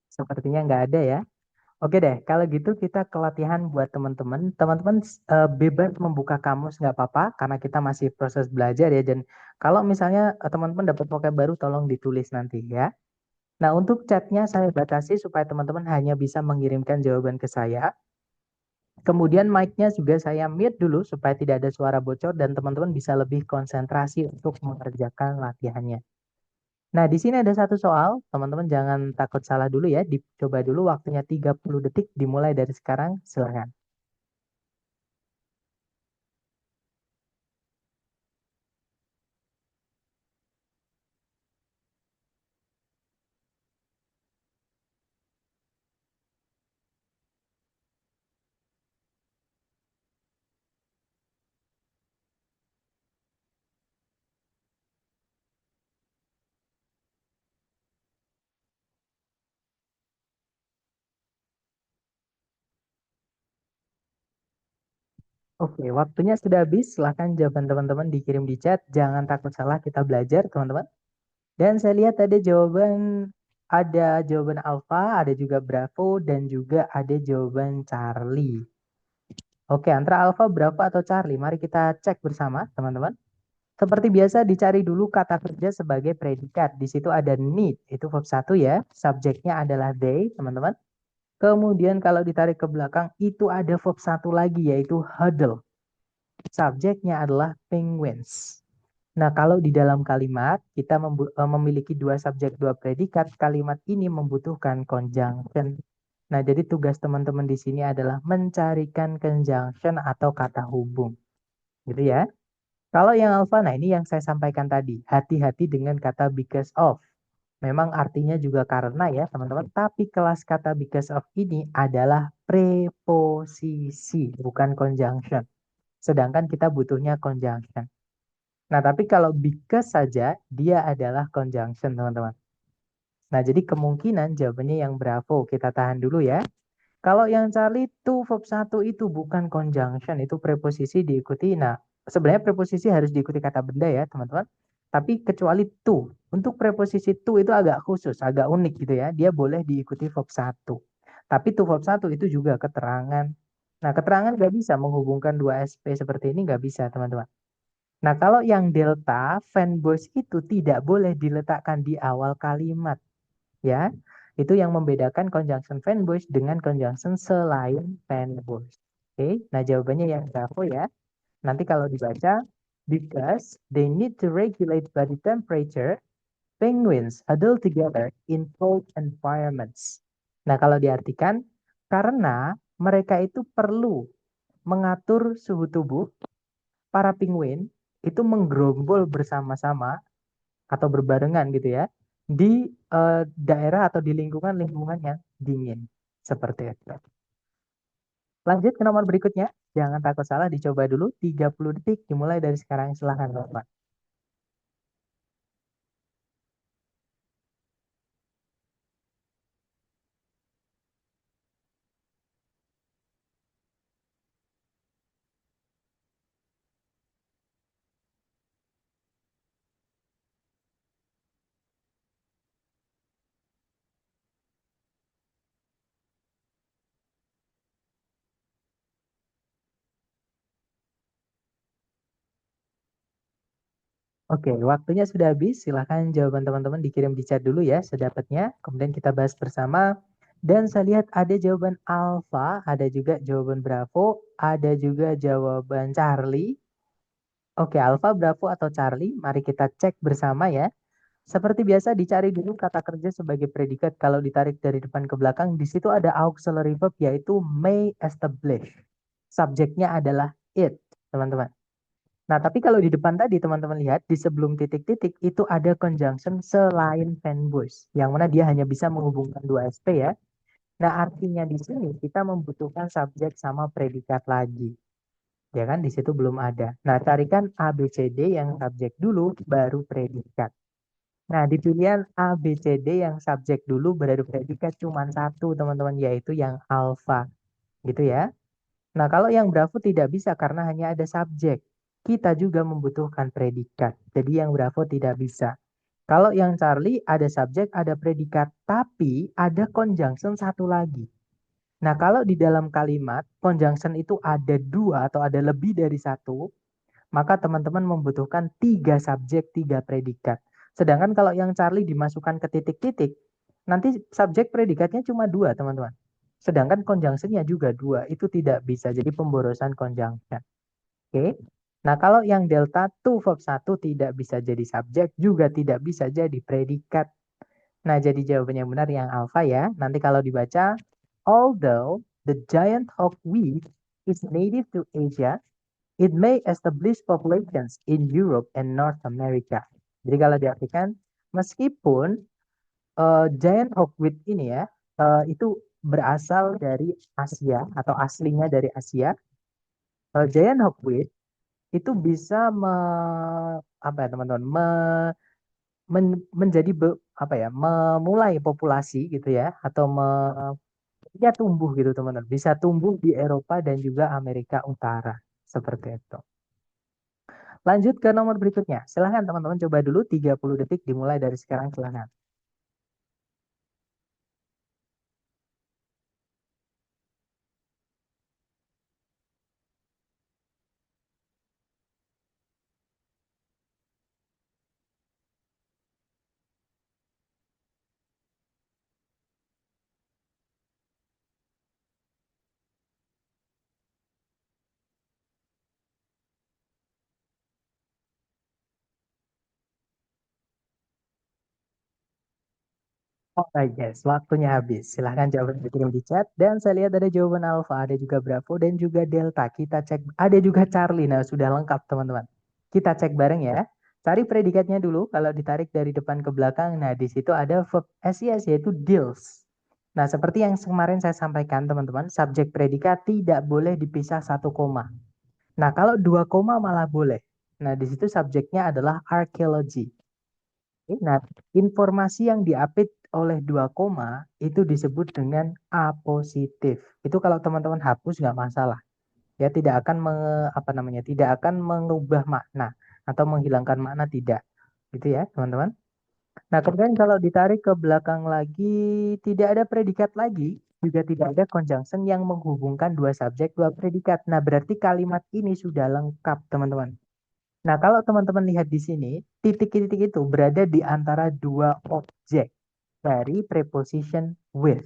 Sepertinya nggak ada ya. Oke deh, kalau gitu kita ke latihan buat teman-teman. Teman-teman bebas membuka kamus nggak apa-apa, karena kita masih proses belajar ya. Dan kalau misalnya teman-teman dapat vocab baru, tolong ditulis nanti ya. Nah, untuk chatnya saya batasi supaya teman-teman hanya bisa mengirimkan jawaban ke saya. Kemudian mic-nya juga saya mute dulu supaya tidak ada suara bocor dan teman-teman bisa lebih konsentrasi untuk mengerjakan latihannya. Nah, di sini ada satu soal, teman-teman jangan takut salah dulu ya. Dicoba dulu waktunya 30 detik dimulai dari sekarang, silakan. Oke, waktunya sudah habis. Silahkan jawaban teman-teman dikirim di chat. Jangan takut salah, kita belajar, teman-teman. Dan saya lihat ada jawaban Alpha, ada juga Bravo, dan juga ada jawaban Charlie. Oke, antara Alpha, Bravo, atau Charlie? Mari kita cek bersama, teman-teman. Seperti biasa, dicari dulu kata kerja sebagai predikat. Di situ ada need, itu verb 1 ya. Subjeknya adalah they, teman-teman. Kemudian kalau ditarik ke belakang, itu ada verb 1 lagi, yaitu huddle. Subjeknya adalah penguins. Nah, kalau di dalam kalimat kita memiliki dua subjek, dua predikat, kalimat ini membutuhkan conjunction. Nah, jadi tugas teman-teman di sini adalah mencarikan conjunction atau kata hubung. Gitu ya. Kalau yang alpha, nah ini yang saya sampaikan tadi. Hati-hati dengan kata because of. Memang artinya juga karena ya, teman-teman. Tapi kelas kata because of ini adalah preposisi, bukan conjunction. Sedangkan kita butuhnya conjunction. Nah, tapi kalau because saja, dia adalah conjunction, teman-teman. Nah, jadi kemungkinan jawabannya yang bravo. Kita tahan dulu ya. Kalau yang Charlie to verb 1 itu bukan conjunction, itu preposisi diikuti. Nah, sebenarnya preposisi harus diikuti kata benda ya, teman-teman. Tapi kecuali to. Untuk preposisi to itu agak khusus, agak unik gitu ya. Dia boleh diikuti verb 1. Tapi to verb 1 itu juga keterangan. Nah, keterangan nggak bisa menghubungkan dua SP seperti ini, nggak bisa, teman-teman. Nah, kalau yang delta, fanboys itu tidak boleh diletakkan di awal kalimat, ya. Itu yang membedakan conjunction fanboys dengan conjunction selain fanboys. Oke, nah jawabannya yang Bravo ya. Nanti kalau dibaca, because they need to regulate body temperature, penguins huddle together in cold environments. Nah, kalau diartikan, karena mereka itu perlu mengatur suhu tubuh, para penguin itu menggerombol bersama-sama atau berbarengan gitu ya di daerah atau di lingkungan-lingkungan yang dingin seperti itu. Lanjut ke nomor berikutnya. Jangan takut salah, dicoba dulu 30 detik dimulai dari sekarang. Silahkan Bapak. Oke, waktunya sudah habis. Silahkan jawaban teman-teman dikirim di chat dulu ya sedapatnya. Kemudian kita bahas bersama. Dan saya lihat ada jawaban Alpha, ada juga jawaban Bravo, ada juga jawaban Charlie. Oke, Alpha, Bravo, atau Charlie? Mari kita cek bersama ya. Seperti biasa dicari dulu kata kerja sebagai predikat. Kalau ditarik dari depan ke belakang, di situ ada auxiliary verb yaitu may establish. Subjeknya adalah it, teman-teman. Nah, tapi kalau di depan tadi teman-teman lihat di sebelum titik-titik itu ada conjunction selain fanboys, yang mana dia hanya bisa menghubungkan dua SP ya. Nah, artinya di sini kita membutuhkan subjek sama predikat lagi. Ya kan, di situ belum ada. Nah, carikan A, B, C, D yang subjek dulu, baru predikat. Nah, di pilihan A, B, C, D yang subjek dulu, baru predikat cuma satu, teman-teman, yaitu yang alpha. Gitu ya. Nah, kalau yang Bravo tidak bisa karena hanya ada subjek. Kita juga membutuhkan predikat. Jadi yang Bravo tidak bisa. Kalau yang Charlie ada subjek, ada predikat, tapi ada conjunction satu lagi. Nah, kalau di dalam kalimat conjunction itu ada dua atau ada lebih dari satu, maka teman-teman membutuhkan tiga subjek, tiga predikat. Sedangkan kalau yang Charlie dimasukkan ke titik-titik, nanti subjek predikatnya cuma dua, teman-teman. Sedangkan conjunction-nya juga dua, itu tidak bisa. Jadi pemborosan conjunction. Oke. Nah, kalau yang delta to verb 1 tidak bisa jadi subjek, juga tidak bisa jadi predikat. Nah, jadi jawabannya yang benar yang alpha ya. Nanti kalau dibaca, although the giant hawkweed is native to Asia, it may establish populations in Europe and North America. Jadi kalau diartikan, meskipun giant hawkweed ini ya, itu berasal dari Asia atau aslinya dari Asia, giant hawkweed itu bisa apa ya teman-teman, menjadi apa ya, memulai populasi gitu ya, atau ya tumbuh gitu teman-teman, bisa tumbuh di Eropa dan juga Amerika Utara seperti itu. Lanjut ke nomor berikutnya. Silahkan teman-teman coba dulu 30 detik dimulai dari sekarang, silahkan. Oh yes, waktunya habis. Silahkan jawaban dikirim di chat. Dan saya lihat ada jawaban Alpha, ada juga Bravo, dan juga Delta. Kita cek, ada juga Charlie. Nah, sudah lengkap teman-teman. Kita cek bareng ya. Cari predikatnya dulu. Kalau ditarik dari depan ke belakang, nah di situ ada verb SES yaitu deals. Nah, seperti yang kemarin saya sampaikan teman-teman, subjek predikat tidak boleh dipisah satu koma. Nah, kalau dua koma malah boleh. Nah, di situ subjeknya adalah archaeology. Nah, informasi yang diapit oleh dua koma itu disebut dengan A positif. Itu kalau teman-teman hapus nggak masalah. Ya tidak akan apa namanya, tidak akan mengubah makna atau menghilangkan makna, tidak. Gitu ya, teman-teman. Nah, kemudian kalau ditarik ke belakang lagi, tidak ada predikat lagi, juga tidak ada conjunction yang menghubungkan dua subjek, dua predikat. Nah, berarti kalimat ini sudah lengkap, teman-teman. Nah, kalau teman-teman lihat di sini, titik-titik itu berada di antara dua objek dari preposition with.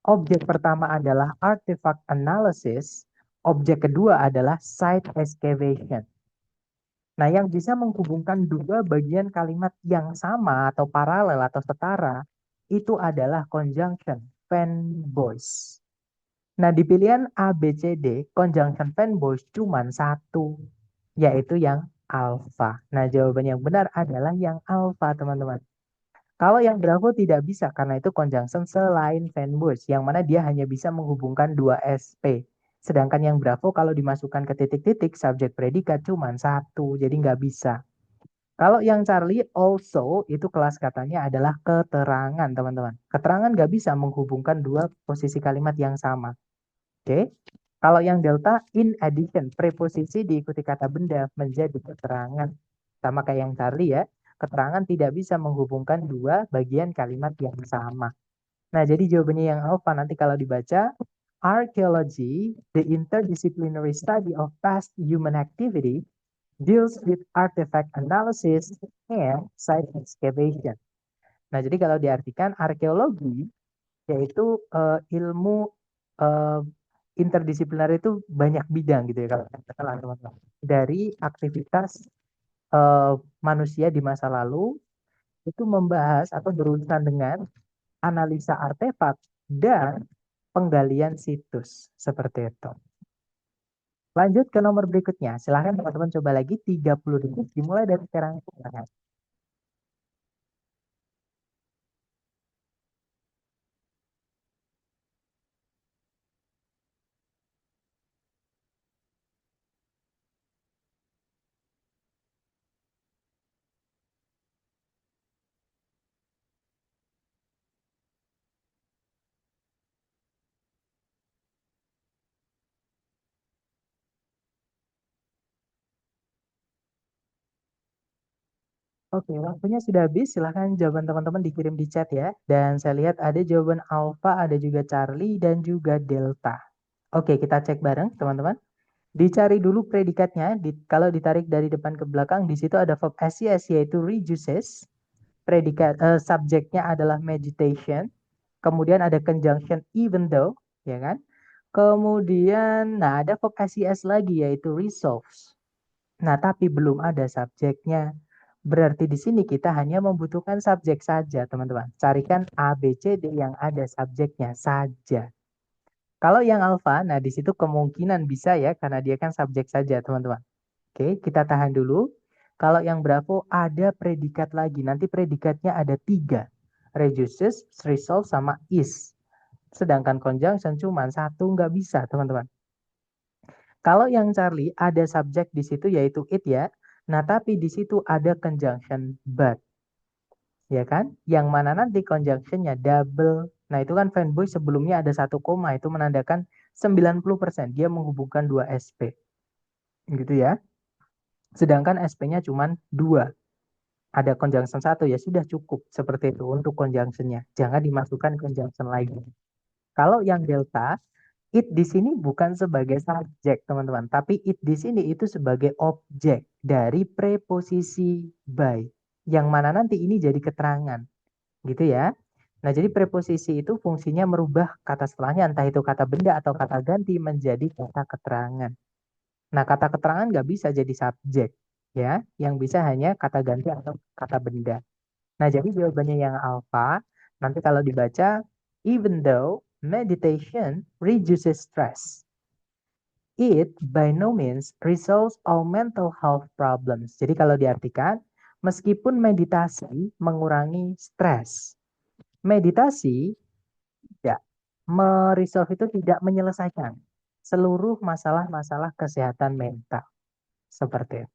Objek pertama adalah artifact analysis, objek kedua adalah site excavation. Nah, yang bisa menghubungkan dua bagian kalimat yang sama atau paralel atau setara itu adalah conjunction fanboys. Nah, di pilihan A, B, C, D, conjunction fanboys cuma satu, yaitu yang alpha. Nah, jawaban yang benar adalah yang alpha, teman-teman. Kalau yang Bravo tidak bisa karena itu conjunction selain fanboys, yang mana dia hanya bisa menghubungkan dua SP. Sedangkan yang Bravo kalau dimasukkan ke titik-titik, subjek predikat cuma satu, jadi nggak bisa. Kalau yang Charlie also itu kelas katanya adalah keterangan, teman-teman. Keterangan nggak bisa menghubungkan dua posisi kalimat yang sama. Oke. Kalau yang Delta, in addition, preposisi diikuti kata benda menjadi keterangan. Sama kayak yang Charlie ya. Keterangan tidak bisa menghubungkan dua bagian kalimat yang sama. Nah, jadi jawabannya yang alpha nanti kalau dibaca, archaeology, the interdisciplinary study of past human activity, deals with artifact analysis and site excavation. Nah, jadi kalau diartikan arkeologi yaitu ilmu eh, interdisipliner itu banyak bidang gitu ya kalau katakanlah teman-teman. Dari aktivitas eh, manusia di masa lalu itu membahas atau berurusan dengan analisa artefak dan penggalian situs seperti itu. Lanjut ke nomor berikutnya. Silahkan teman-teman coba lagi 30 detik dimulai dari sekarang. Silahkan. Oke, waktunya sudah habis. Silahkan jawaban teman-teman dikirim di chat ya. Dan saya lihat ada jawaban Alpha, ada juga Charlie, dan juga Delta. Oke, kita cek bareng teman-teman. Dicari dulu predikatnya. Kalau ditarik dari depan ke belakang, di situ ada verb SES yaitu reduces. Subjeknya adalah meditation. Kemudian ada conjunction even though, ya kan? Kemudian, nah ada verb SES lagi yaitu resolves. Nah, tapi belum ada subjeknya. Berarti di sini kita hanya membutuhkan subjek saja, teman-teman. Carikan A, B, C, D yang ada subjeknya saja. Kalau yang alfa, nah di situ kemungkinan bisa ya, karena dia kan subjek saja, teman-teman. Oke, kita tahan dulu. Kalau yang Bravo ada predikat lagi. Nanti predikatnya ada 3. Reduces, resolve, sama is. Sedangkan conjunction cuma satu nggak bisa, teman-teman. Kalau yang Charlie ada subjek di situ yaitu it ya. Nah, tapi di situ ada conjunction but. Ya kan? Yang mana nanti conjunctionnya double. Nah, itu kan fanboy sebelumnya ada 1 koma. Itu menandakan 90% dia menghubungkan 2 SP. Gitu ya. Sedangkan SP-nya cuma 2. Ada conjunction 1 ya sudah cukup seperti itu untuk conjunctionnya. Jangan dimasukkan conjunction lagi. Kalau yang delta, it di sini bukan sebagai subjek, teman-teman. Tapi it di sini itu sebagai objek dari preposisi by. Yang mana nanti ini jadi keterangan. Gitu ya. Nah, jadi preposisi itu fungsinya merubah kata setelahnya, entah itu kata benda atau kata ganti menjadi kata keterangan. Nah, kata keterangan nggak bisa jadi subjek. Ya, yang bisa hanya kata ganti atau kata benda. Nah, jadi jawabannya yang alpha, nanti kalau dibaca, even though meditation reduces stress, it by no means resolves all mental health problems. Jadi kalau diartikan, meskipun meditasi mengurangi stres, meditasi tidak meresolve itu tidak menyelesaikan seluruh masalah-masalah kesehatan mental. Seperti itu.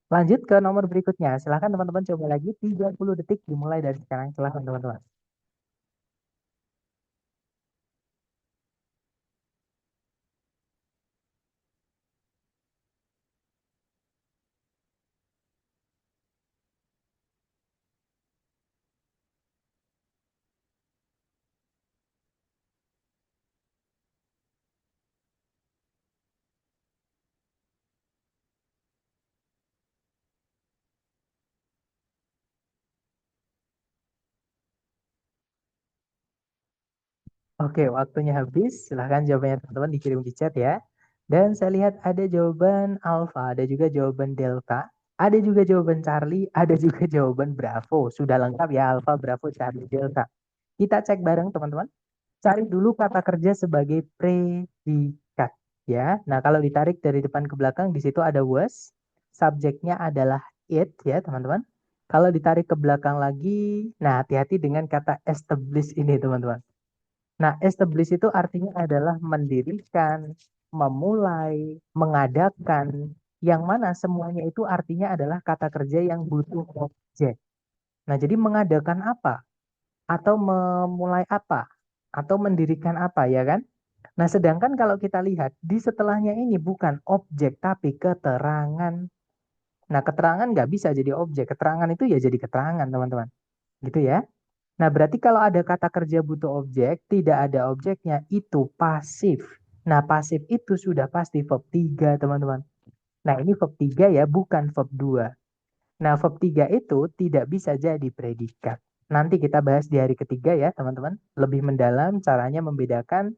Lanjut ke nomor berikutnya. Silahkan teman-teman coba lagi 30 detik dimulai dari sekarang. Silahkan teman-teman. Oke, waktunya habis. Silahkan jawabannya teman-teman dikirim di chat ya. Dan saya lihat ada jawaban Alpha, ada juga jawaban Delta, ada juga jawaban Charlie, ada juga jawaban Bravo. Sudah lengkap ya Alpha, Bravo, Charlie, Delta. Kita cek bareng teman-teman. Cari dulu kata kerja sebagai predikat ya. Nah, kalau ditarik dari depan ke belakang di situ ada was. Subjeknya adalah it ya, teman-teman. Kalau ditarik ke belakang lagi, nah hati-hati dengan kata establish ini, teman-teman. Nah, establish itu artinya adalah mendirikan, memulai, mengadakan, yang mana semuanya itu artinya adalah kata kerja yang butuh objek. Nah, jadi mengadakan apa? Atau memulai apa? Atau mendirikan apa, ya kan? Nah, sedangkan kalau kita lihat, di setelahnya ini bukan objek, tapi keterangan. Nah, keterangan nggak bisa jadi objek. Keterangan itu ya jadi keterangan, teman-teman. Gitu ya. Nah, berarti kalau ada kata kerja butuh objek, tidak ada objeknya, itu pasif. Nah, pasif itu sudah pasti verb 3, teman-teman. Nah, ini verb 3 ya, bukan verb 2. Nah, verb 3 itu tidak bisa jadi predikat. Nanti kita bahas di hari ketiga ya, teman-teman. Lebih mendalam caranya membedakan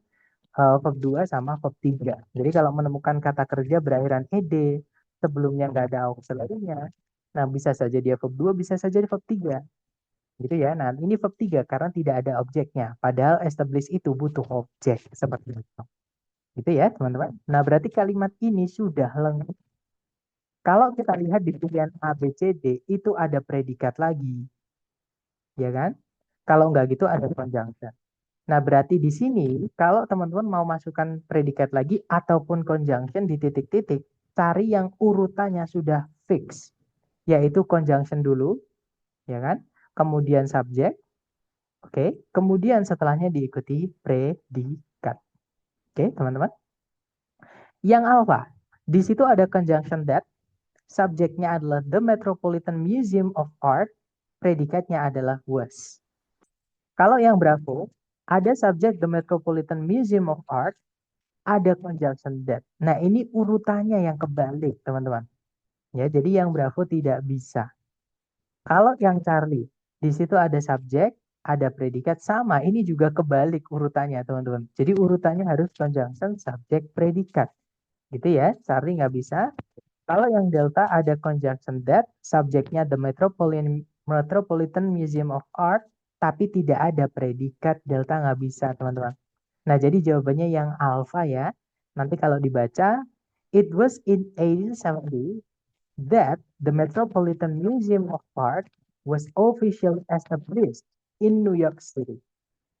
verb 2 sama verb 3. Jadi kalau menemukan kata kerja berakhiran ed, sebelumnya nggak ada auxiliary-nya, nah bisa saja dia verb 2, bisa saja dia verb 3. Gitu ya. Nah, ini verb 3 karena tidak ada objeknya. Padahal establish itu butuh objek. Seperti itu. Gitu ya, teman-teman. Nah, berarti kalimat ini sudah lengkap. Kalau kita lihat di pilihan A, B, C, D, itu ada predikat lagi. Ya kan? Kalau nggak gitu ada conjunction. Nah, berarti di sini kalau teman-teman mau masukkan predikat lagi ataupun conjunction di titik-titik, cari yang urutannya sudah fix, yaitu conjunction dulu, ya kan? Kemudian subjek, oke. Kemudian setelahnya diikuti predikat. Oke, teman-teman. Yang alpha, di situ ada conjunction that, subjeknya adalah the Metropolitan Museum of Art, predikatnya adalah was. Kalau yang Bravo, ada subjek the Metropolitan Museum of Art, ada conjunction that. Nah, ini urutannya yang kebalik, teman-teman. Ya, jadi yang Bravo tidak bisa. Kalau yang Charlie, di situ ada subjek, ada predikat sama. Ini juga kebalik urutannya, teman-teman. Jadi urutannya harus conjunction, subjek, predikat. Gitu ya, Charlie nggak bisa. Kalau yang Delta ada conjunction that, subjeknya the Metropolitan Museum of Art, tapi tidak ada predikat, Delta nggak bisa, teman-teman. Nah, jadi jawabannya yang alpha ya. Nanti kalau dibaca, it was in 1870 that the Metropolitan Museum of Art was officially established in New York City.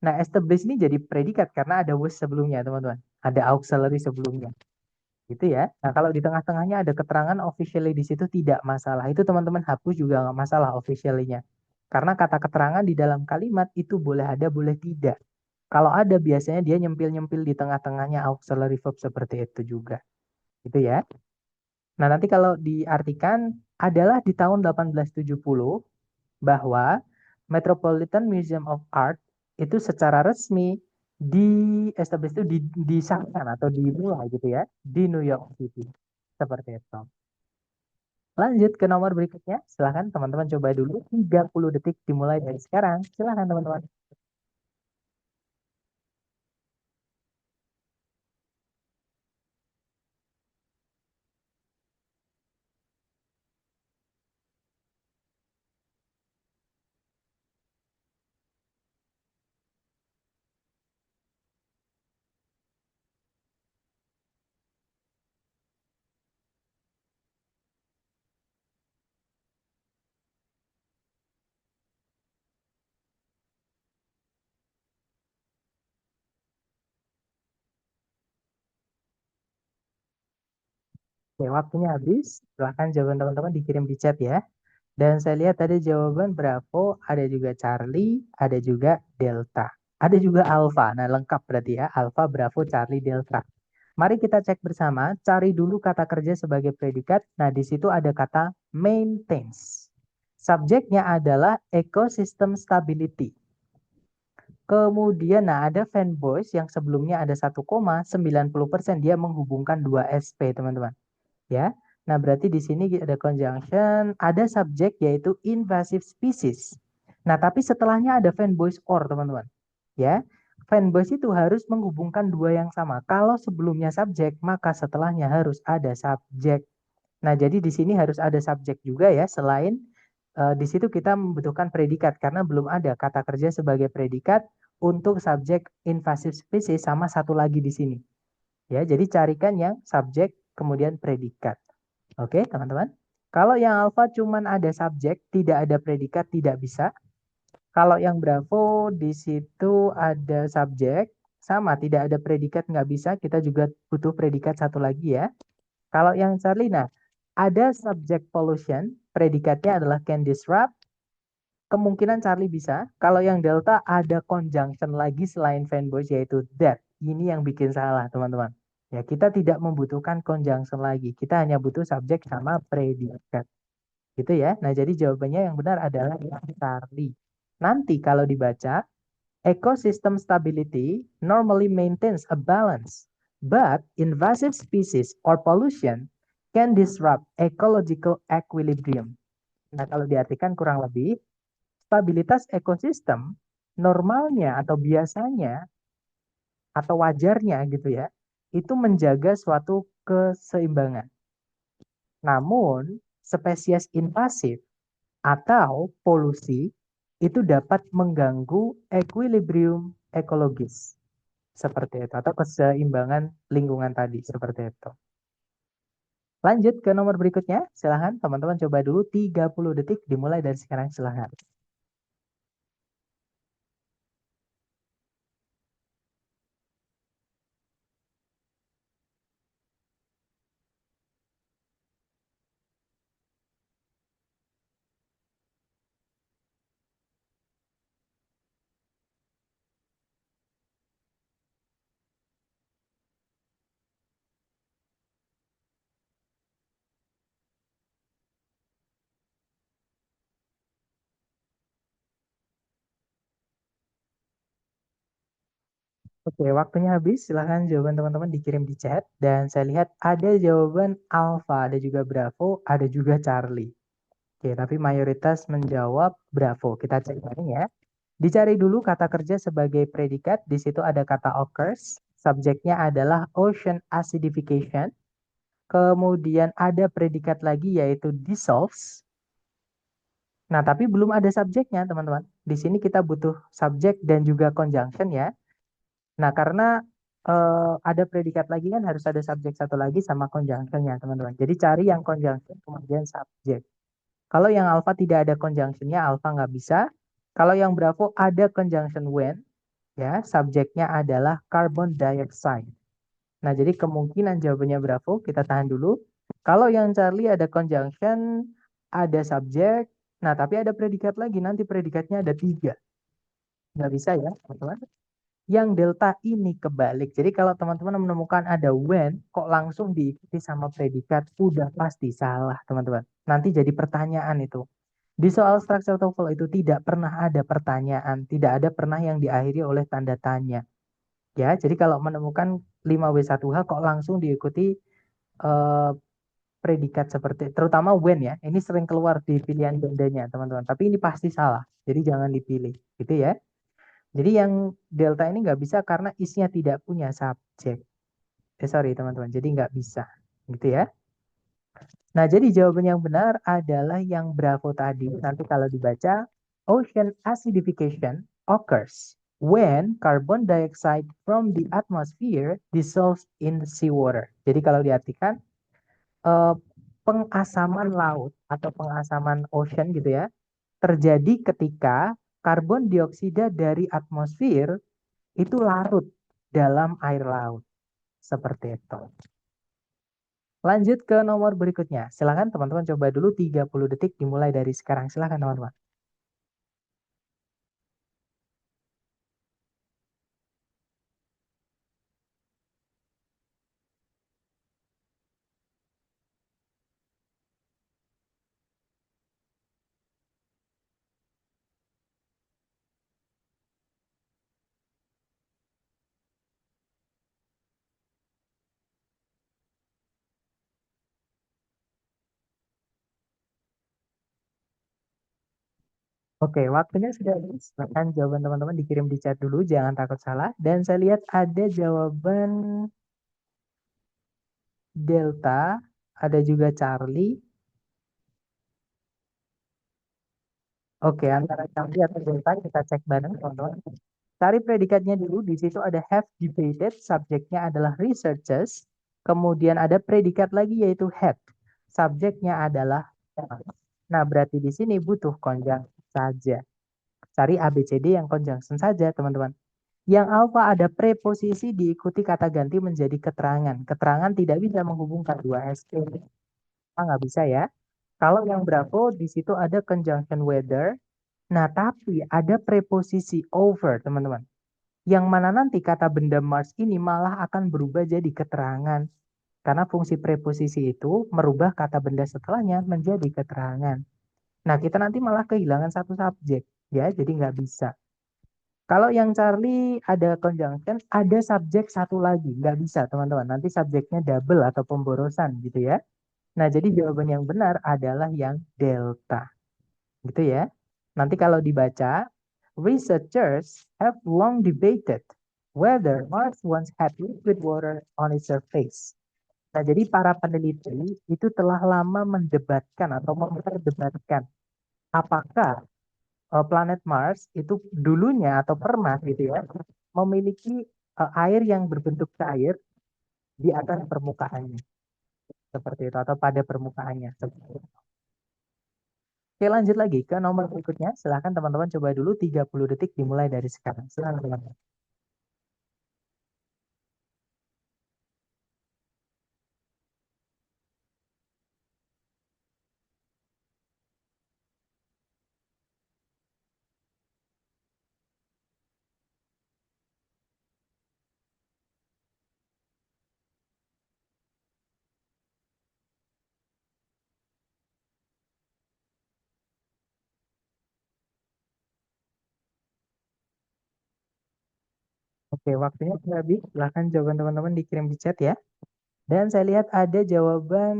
Nah, established ini jadi predikat karena ada was sebelumnya, teman-teman. Ada auxiliary sebelumnya. Gitu ya. Nah, kalau di tengah-tengahnya ada keterangan officially di situ tidak masalah. Itu teman-teman hapus juga nggak masalah officially-nya. Karena kata keterangan di dalam kalimat itu boleh ada, boleh tidak. Kalau ada biasanya dia nyempil-nyempil di tengah-tengahnya auxiliary verb seperti itu juga. Gitu ya. Nah, nanti kalau diartikan adalah di tahun 1870 bahwa Metropolitan Museum of Art itu secara resmi di establish itu disahkan atau dimulai gitu ya di New York City. Seperti itu. Lanjut ke nomor berikutnya. Silahkan teman-teman coba dulu 30 detik dimulai dari sekarang. Silahkan teman-teman. Oke, waktunya habis. Silahkan jawaban teman-teman dikirim di chat ya. Dan saya lihat tadi jawaban Bravo, ada juga Charlie, ada juga Delta. Ada juga Alpha. Nah, lengkap berarti ya. Alpha, Bravo, Charlie, Delta. Mari kita cek bersama. Cari dulu kata kerja sebagai predikat. Nah, di situ ada kata maintains. Subjeknya adalah ecosystem stability. Kemudian, nah ada fanboys yang sebelumnya ada 1,90% dia menghubungkan 2 SP, teman-teman. Ya. Nah, berarti di sini ada conjunction, ada subjek yaitu invasive species. Nah, tapi setelahnya ada fanboys or, teman-teman. Ya. Fanboys itu harus menghubungkan dua yang sama. Kalau sebelumnya subjek, maka setelahnya harus ada subjek. Nah, jadi di sini harus ada subjek juga ya, selain di situ kita membutuhkan predikat karena belum ada kata kerja sebagai predikat untuk subjek invasive species sama satu lagi di sini. Ya, jadi carikan yang subjek kemudian predikat. Oke, teman-teman. Kalau yang alpha cuman ada subjek, tidak ada predikat, tidak bisa. Kalau yang Bravo di situ ada subjek, sama tidak ada predikat nggak bisa. Kita juga butuh predikat satu lagi ya. Kalau yang Charlie, nah ada subject pollution, predikatnya adalah can disrupt. Kemungkinan Charlie bisa. Kalau yang Delta ada conjunction lagi selain fanboys yaitu that. Ini yang bikin salah, teman-teman. Ya, kita tidak membutuhkan conjunction lagi. Kita hanya butuh subjek sama predikat. Gitu ya. Nah, jadi jawabannya yang benar adalah yang Charlie. Nanti kalau dibaca, ecosystem stability normally maintains a balance, but invasive species or pollution can disrupt ecological equilibrium. Nah, kalau diartikan kurang lebih, stabilitas ekosistem normalnya atau biasanya atau wajarnya gitu ya, itu menjaga suatu keseimbangan. Namun, spesies invasif atau polusi itu dapat mengganggu equilibrium ekologis seperti itu atau keseimbangan lingkungan tadi seperti itu. Lanjut ke nomor berikutnya. Silahkan teman-teman coba dulu 30 detik dimulai dari sekarang silahkan. Oke, waktunya habis. Silahkan jawaban teman-teman dikirim di chat. Dan saya lihat ada jawaban Alpha, ada juga Bravo, ada juga Charlie. Oke, tapi mayoritas menjawab Bravo. Kita cek bareng ya. Dicari dulu kata kerja sebagai predikat. Di situ ada kata occurs. Subjeknya adalah ocean acidification. Kemudian ada predikat lagi yaitu dissolves. Nah, tapi belum ada subjeknya, teman-teman. Di sini kita butuh subjek dan juga conjunction ya. Nah, karena ada predikat lagi kan harus ada subjek satu lagi sama conjunctionnya, teman-teman. Jadi cari yang conjunction kemudian subjek. Kalau yang alpha tidak ada conjunctionnya, alpha nggak bisa. Kalau yang bravo ada conjunction when, ya, subjeknya adalah carbon dioxide. Nah, jadi kemungkinan jawabannya bravo, kita tahan dulu. Kalau yang Charlie ada conjunction, ada subjek, nah tapi ada predikat lagi, nanti predikatnya ada 3. Nggak bisa ya, teman-teman. Yang delta ini kebalik. Jadi kalau teman-teman menemukan ada when, kok langsung diikuti sama predikat, udah pasti salah, teman-teman. Nanti jadi pertanyaan itu. Di soal structure TOEFL itu tidak pernah ada pertanyaan, tidak ada pernah yang diakhiri oleh tanda tanya. Ya, jadi kalau menemukan 5W1H kok langsung diikuti eh, predikat seperti terutama when ya. Ini sering keluar di pilihan bandanya, teman-teman. Tapi ini pasti salah. Jadi jangan dipilih, gitu ya. Jadi yang delta ini nggak bisa karena isnya tidak punya subjek. Sorry teman-teman, jadi nggak bisa, gitu ya. Nah, jadi jawaban yang benar adalah yang Bravo tadi. Nanti kalau dibaca, ocean acidification occurs when carbon dioxide from the atmosphere dissolves in seawater. Jadi kalau diartikan, eh, pengasaman laut atau pengasaman ocean gitu ya, terjadi ketika karbon dioksida dari atmosfer itu larut dalam air laut. Seperti itu. Lanjut ke nomor berikutnya. Silakan teman-teman coba dulu 30 detik dimulai dari sekarang. Silakan teman-teman. Oke, waktunya sudah habis. Silakan jawaban teman-teman dikirim di chat dulu, jangan takut salah. Dan saya lihat ada jawaban Delta, ada juga Charlie. Oke, antara Charlie atau Delta kita cek bareng, teman-teman. Cari predikatnya dulu, di situ ada have debated, subjeknya adalah researchers. Kemudian ada predikat lagi yaitu had. Subjeknya adalah nah, berarti di sini butuh conjunction saja. Cari ABCD yang conjunction saja, teman-teman. Yang alpha ada preposisi diikuti kata ganti menjadi keterangan. Keterangan tidak bisa menghubungkan dua ST. Nggak bisa ya. Kalau yang bravo di situ ada conjunction whether. Nah, tapi ada preposisi over, teman-teman. Yang mana nanti kata benda Mars ini malah akan berubah jadi keterangan. Karena fungsi preposisi itu merubah kata benda setelahnya menjadi keterangan. Nah, kita nanti malah kehilangan satu subjek. Ya, jadi nggak bisa. Kalau yang Charlie ada conjunction, ada subjek satu lagi. Nggak bisa, teman-teman. Nanti subjeknya double atau pemborosan gitu ya. Nah, jadi jawaban yang benar adalah yang delta. Gitu ya. Nanti kalau dibaca, researchers have long debated whether Mars once had liquid water on its surface. Nah, jadi para peneliti itu telah lama mendebatkan atau memperdebatkan apakah planet Mars itu dulunya atau pernah gitu ya memiliki air yang berbentuk cair di atas permukaannya seperti itu atau pada permukaannya. Oke, lanjut lagi ke nomor berikutnya. Silahkan teman-teman coba dulu 30 detik dimulai dari sekarang. Silahkan teman-teman. Oke, waktunya sudah habis. Silahkan jawaban teman-teman dikirim di chat ya. Dan saya lihat ada jawaban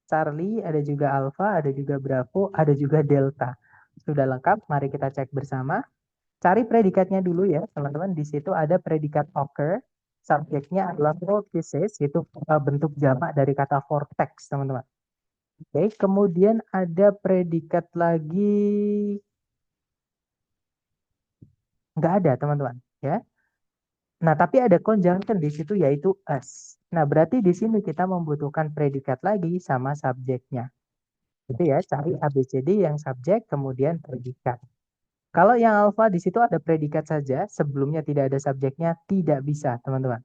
Charlie, ada juga Alpha, ada juga Bravo, ada juga Delta. Sudah lengkap, mari kita cek bersama. Cari predikatnya dulu ya, teman-teman. Di situ ada predikat occur, subjeknya adalah vortices, itu bentuk jamak dari kata vortex, teman-teman. Oke, kemudian ada predikat lagi, nggak ada, teman-teman. Ya. Nah, tapi ada conjunction di situ yaitu as. Nah, berarti di sini kita membutuhkan predikat lagi sama subjeknya. Itu ya, cari ABCD yang subjek, kemudian predikat. Kalau yang alfa di situ ada predikat saja, sebelumnya tidak ada subjeknya, tidak bisa, teman-teman.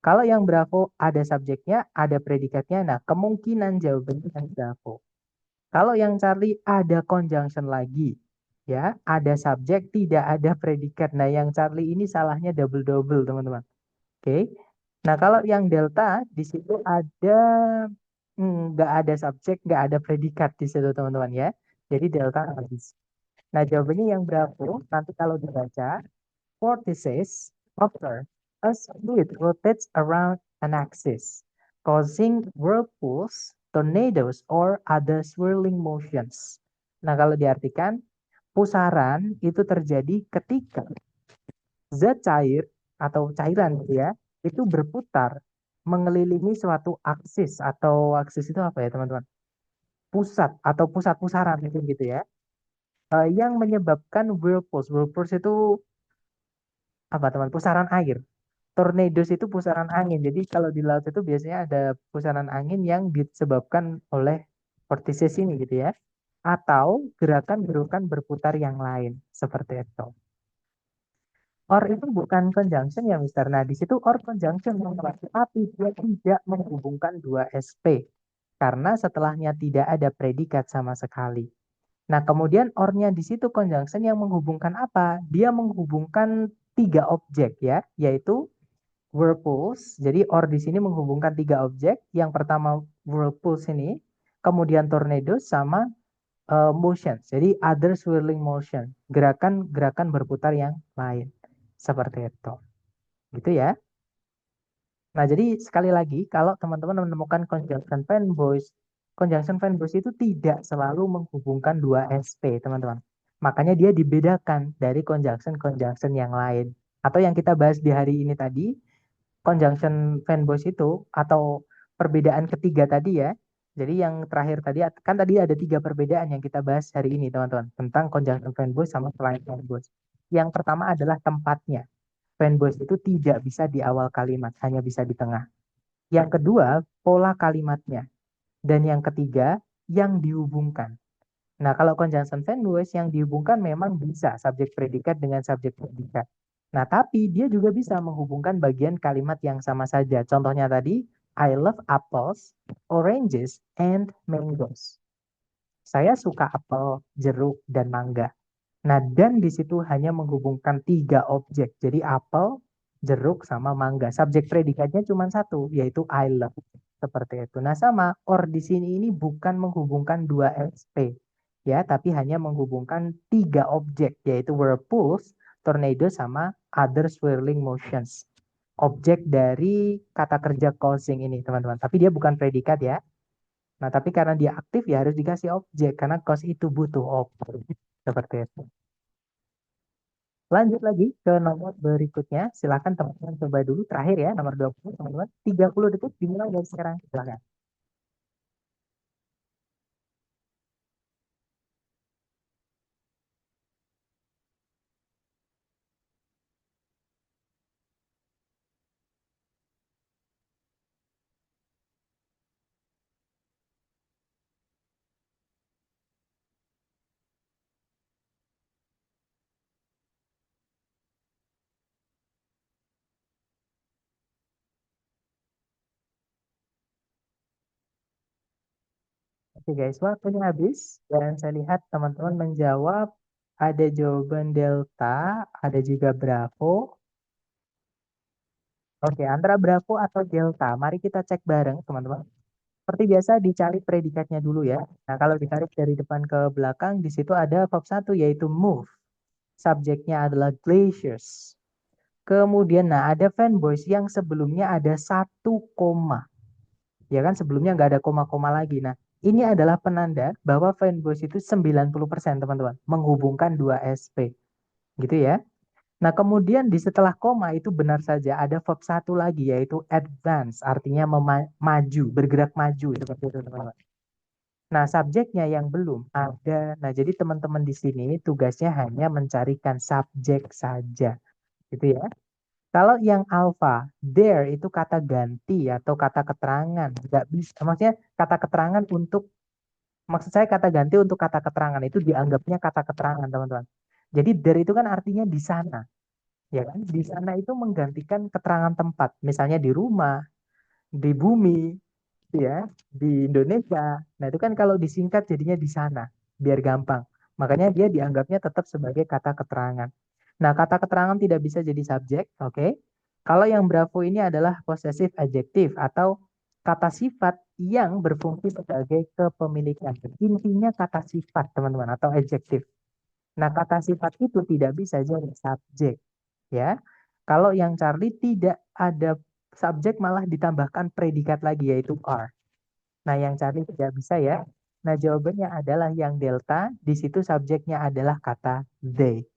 Kalau yang Bravo ada subjeknya, ada predikatnya. Nah, kemungkinan jawabannya yang Bravo. Kalau yang Charlie ada conjunction lagi, ya, ada subjek, tidak ada predikat. Nah, yang Charlie ini salahnya double-double, teman-teman. Oke. Nah, kalau yang Delta di situ ada nggak ada subjek, nggak ada predikat di situ, teman-teman ya. Jadi Delta habis. Nah, jawabannya yang Bravo, nanti kalau dibaca, vortices occur as fluid rotates around an axis, causing whirlpools, tornadoes, or other swirling motions. Nah, kalau diartikan, pusaran itu terjadi ketika zat cair atau cairan gitu ya, itu berputar mengelilingi suatu aksis atau aksis itu apa ya teman-teman? Pusat atau pusat pusaran mungkin gitu ya. Yang menyebabkan whirlpools. Whirlpools itu apa teman? Pusaran air. Tornadoes itu pusaran angin. Jadi kalau di laut itu biasanya ada pusaran angin yang disebabkan oleh vortices ini gitu ya. Atau gerakan-gerakan berputar yang lain seperti itu. Or itu bukan conjunction ya, Mister. Nah, di situ or conjunction, teman-teman. Tapi dia tidak menghubungkan dua SP. Karena setelahnya tidak ada predikat sama sekali. Nah, kemudian or-nya di situ conjunction yang menghubungkan apa? Dia menghubungkan tiga objek ya, yaitu whirlpools. Jadi or di sini menghubungkan tiga objek. Yang pertama whirlpools ini, kemudian tornado sama motion. Jadi other swirling motion, gerakan-gerakan berputar yang lain. Seperti itu. Gitu ya. Nah, jadi sekali lagi kalau teman-teman menemukan conjunction fanboys itu tidak selalu menghubungkan dua SP, teman-teman. Makanya dia dibedakan dari conjunction-conjunction yang lain. Atau yang kita bahas di hari ini tadi, conjunction fanboys itu atau perbedaan ketiga tadi ya. Jadi yang terakhir tadi kan tadi ada tiga perbedaan yang kita bahas hari ini teman-teman tentang conjunction fanboys sama selain fanboys. Yang pertama adalah tempatnya. Fanboys itu tidak bisa di awal kalimat, hanya bisa di tengah. Yang kedua, pola kalimatnya. Dan yang ketiga, yang dihubungkan. Nah, kalau conjunction fanboys yang dihubungkan memang bisa subjek predikat dengan subjek predikat. Nah, tapi dia juga bisa menghubungkan bagian kalimat yang sama saja. Contohnya tadi, I love apples, oranges, and mangoes. Saya suka apel, jeruk, dan mangga. Nah, dan di situ hanya menghubungkan tiga objek. Jadi apel, jeruk, sama mangga. Subjek predikatnya cuma satu, yaitu I love. Seperti itu. Nah, sama or di sini ini bukan menghubungkan dua SP, ya, tapi hanya menghubungkan tiga objek, yaitu whirlpools, tornado, sama other swirling motions. Objek dari kata kerja causing ini, teman-teman. Tapi dia bukan predikat ya. Nah, tapi karena dia aktif ya harus dikasih objek karena cost itu butuh objek. Seperti itu. Lanjut lagi ke nomor berikutnya. Silakan teman-teman coba dulu terakhir ya, nomor 20 teman-teman. 30 detik dimulai dari sekarang. Silakan. Oke guys, waktunya habis. Dan saya lihat teman-teman menjawab ada jawaban delta, ada juga bravo. Oke, antara bravo atau delta. Mari kita cek bareng teman-teman. Seperti biasa dicari predikatnya dulu ya. Nah, kalau ditarik dari depan ke belakang, di situ ada verb satu yaitu move. Subjeknya adalah glaciers. Kemudian, nah ada fanboys yang sebelumnya ada satu koma. Ya kan, sebelumnya nggak ada koma-koma lagi. Nah, ini adalah penanda bahwa fanboys itu 90% teman-teman. Menghubungkan dua SP. Gitu ya. Nah, kemudian di setelah koma itu benar saja ada verb satu lagi yaitu advance. Artinya maju, bergerak maju. Seperti itu teman-teman. Nah, subjeknya yang belum ada. Nah, jadi teman-teman di sini tugasnya hanya mencarikan subjek saja. Gitu ya. Kalau yang alpha, there itu kata ganti atau kata keterangan. Nggak bisa. Maksudnya kata keterangan untuk, maksud saya kata ganti untuk kata keterangan itu dianggapnya kata keterangan, teman-teman. Jadi there itu kan artinya di sana. Ya kan? Di sana itu menggantikan keterangan tempat. Misalnya di rumah, di bumi, ya, di Indonesia. Nah, itu kan kalau disingkat jadinya di sana, biar gampang. Makanya dia dianggapnya tetap sebagai kata keterangan. Nah, kata keterangan tidak bisa jadi subjek, oke? Kalau yang bravo ini adalah possessive adjective atau kata sifat yang berfungsi sebagai kepemilikan. Intinya kata sifat, teman-teman, atau adjective. Nah, kata sifat itu tidak bisa jadi subjek, ya. Kalau yang Charlie tidak ada subjek malah ditambahkan predikat lagi yaitu are. Nah, yang Charlie tidak bisa ya. Nah, jawabannya adalah yang delta. Di situ subjeknya adalah kata they.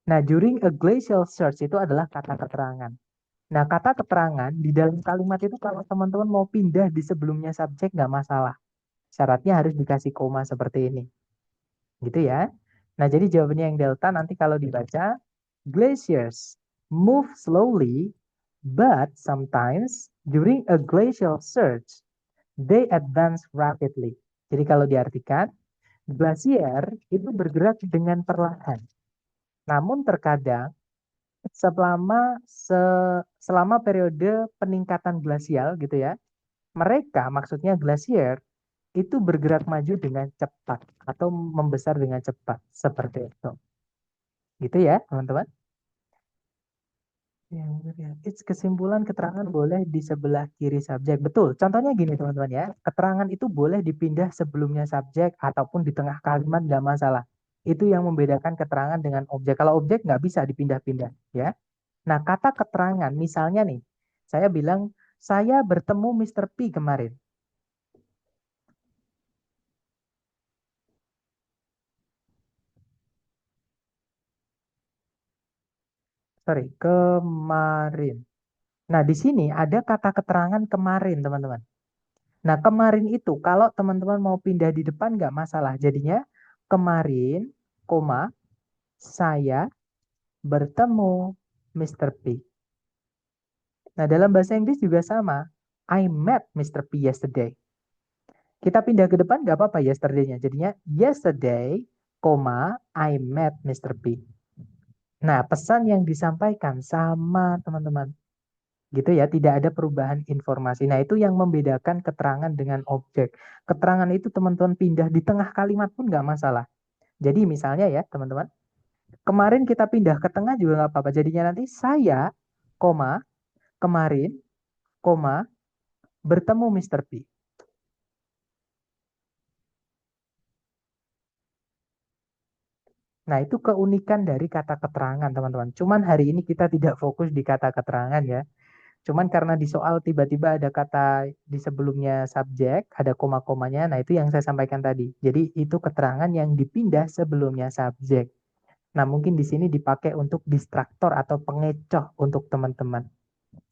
Nah, during a glacial search itu adalah kata keterangan. Nah, kata keterangan di dalam kalimat itu kalau teman-teman mau pindah di sebelumnya subjek nggak masalah. Syaratnya harus dikasih koma seperti ini. Gitu ya. Nah, jadi jawabannya yang delta nanti kalau dibaca, glaciers move slowly, but sometimes during a glacial surge, they advance rapidly. Jadi kalau diartikan, glasier itu bergerak dengan perlahan. Namun terkadang selama selama periode peningkatan glasial gitu ya, mereka maksudnya glasier itu bergerak maju dengan cepat atau membesar dengan cepat seperti itu. Gitu ya, teman-teman. It's kesimpulan keterangan boleh di sebelah kiri subjek. Betul. Contohnya gini teman-teman ya. Keterangan itu boleh dipindah sebelumnya subjek ataupun di tengah kalimat nggak masalah. Itu yang membedakan keterangan dengan objek. Kalau objek nggak bisa dipindah-pindah ya. Nah, kata keterangan misalnya nih. Saya bilang saya bertemu Mr. P kemarin. Sorry, kemarin. Nah, di sini ada kata keterangan kemarin teman-teman. Nah, kemarin itu kalau teman-teman mau pindah di depan nggak masalah. Jadinya kemarin, koma, saya bertemu Mr. P. Nah, dalam bahasa Inggris juga sama. I met Mr. P yesterday. Kita pindah ke depan nggak apa-apa yesterday-nya. Jadinya yesterday, koma, I met Mr. P. Nah, pesan yang disampaikan sama teman-teman. Gitu ya, tidak ada perubahan informasi. Nah, itu yang membedakan keterangan dengan objek. Keterangan itu teman-teman pindah di tengah kalimat pun nggak masalah. Jadi misalnya ya, teman-teman, kemarin kita pindah ke tengah juga nggak apa-apa. Jadinya nanti saya, koma, kemarin, koma, bertemu Mr. P. Nah, itu keunikan dari kata keterangan, teman-teman. Cuman hari ini kita tidak fokus di kata keterangan ya. Cuman karena di soal tiba-tiba ada kata di sebelumnya subjek, ada koma-komanya, nah itu yang saya sampaikan tadi. Jadi itu keterangan yang dipindah sebelumnya subjek. Nah, mungkin di sini dipakai untuk distraktor atau pengecoh untuk teman-teman.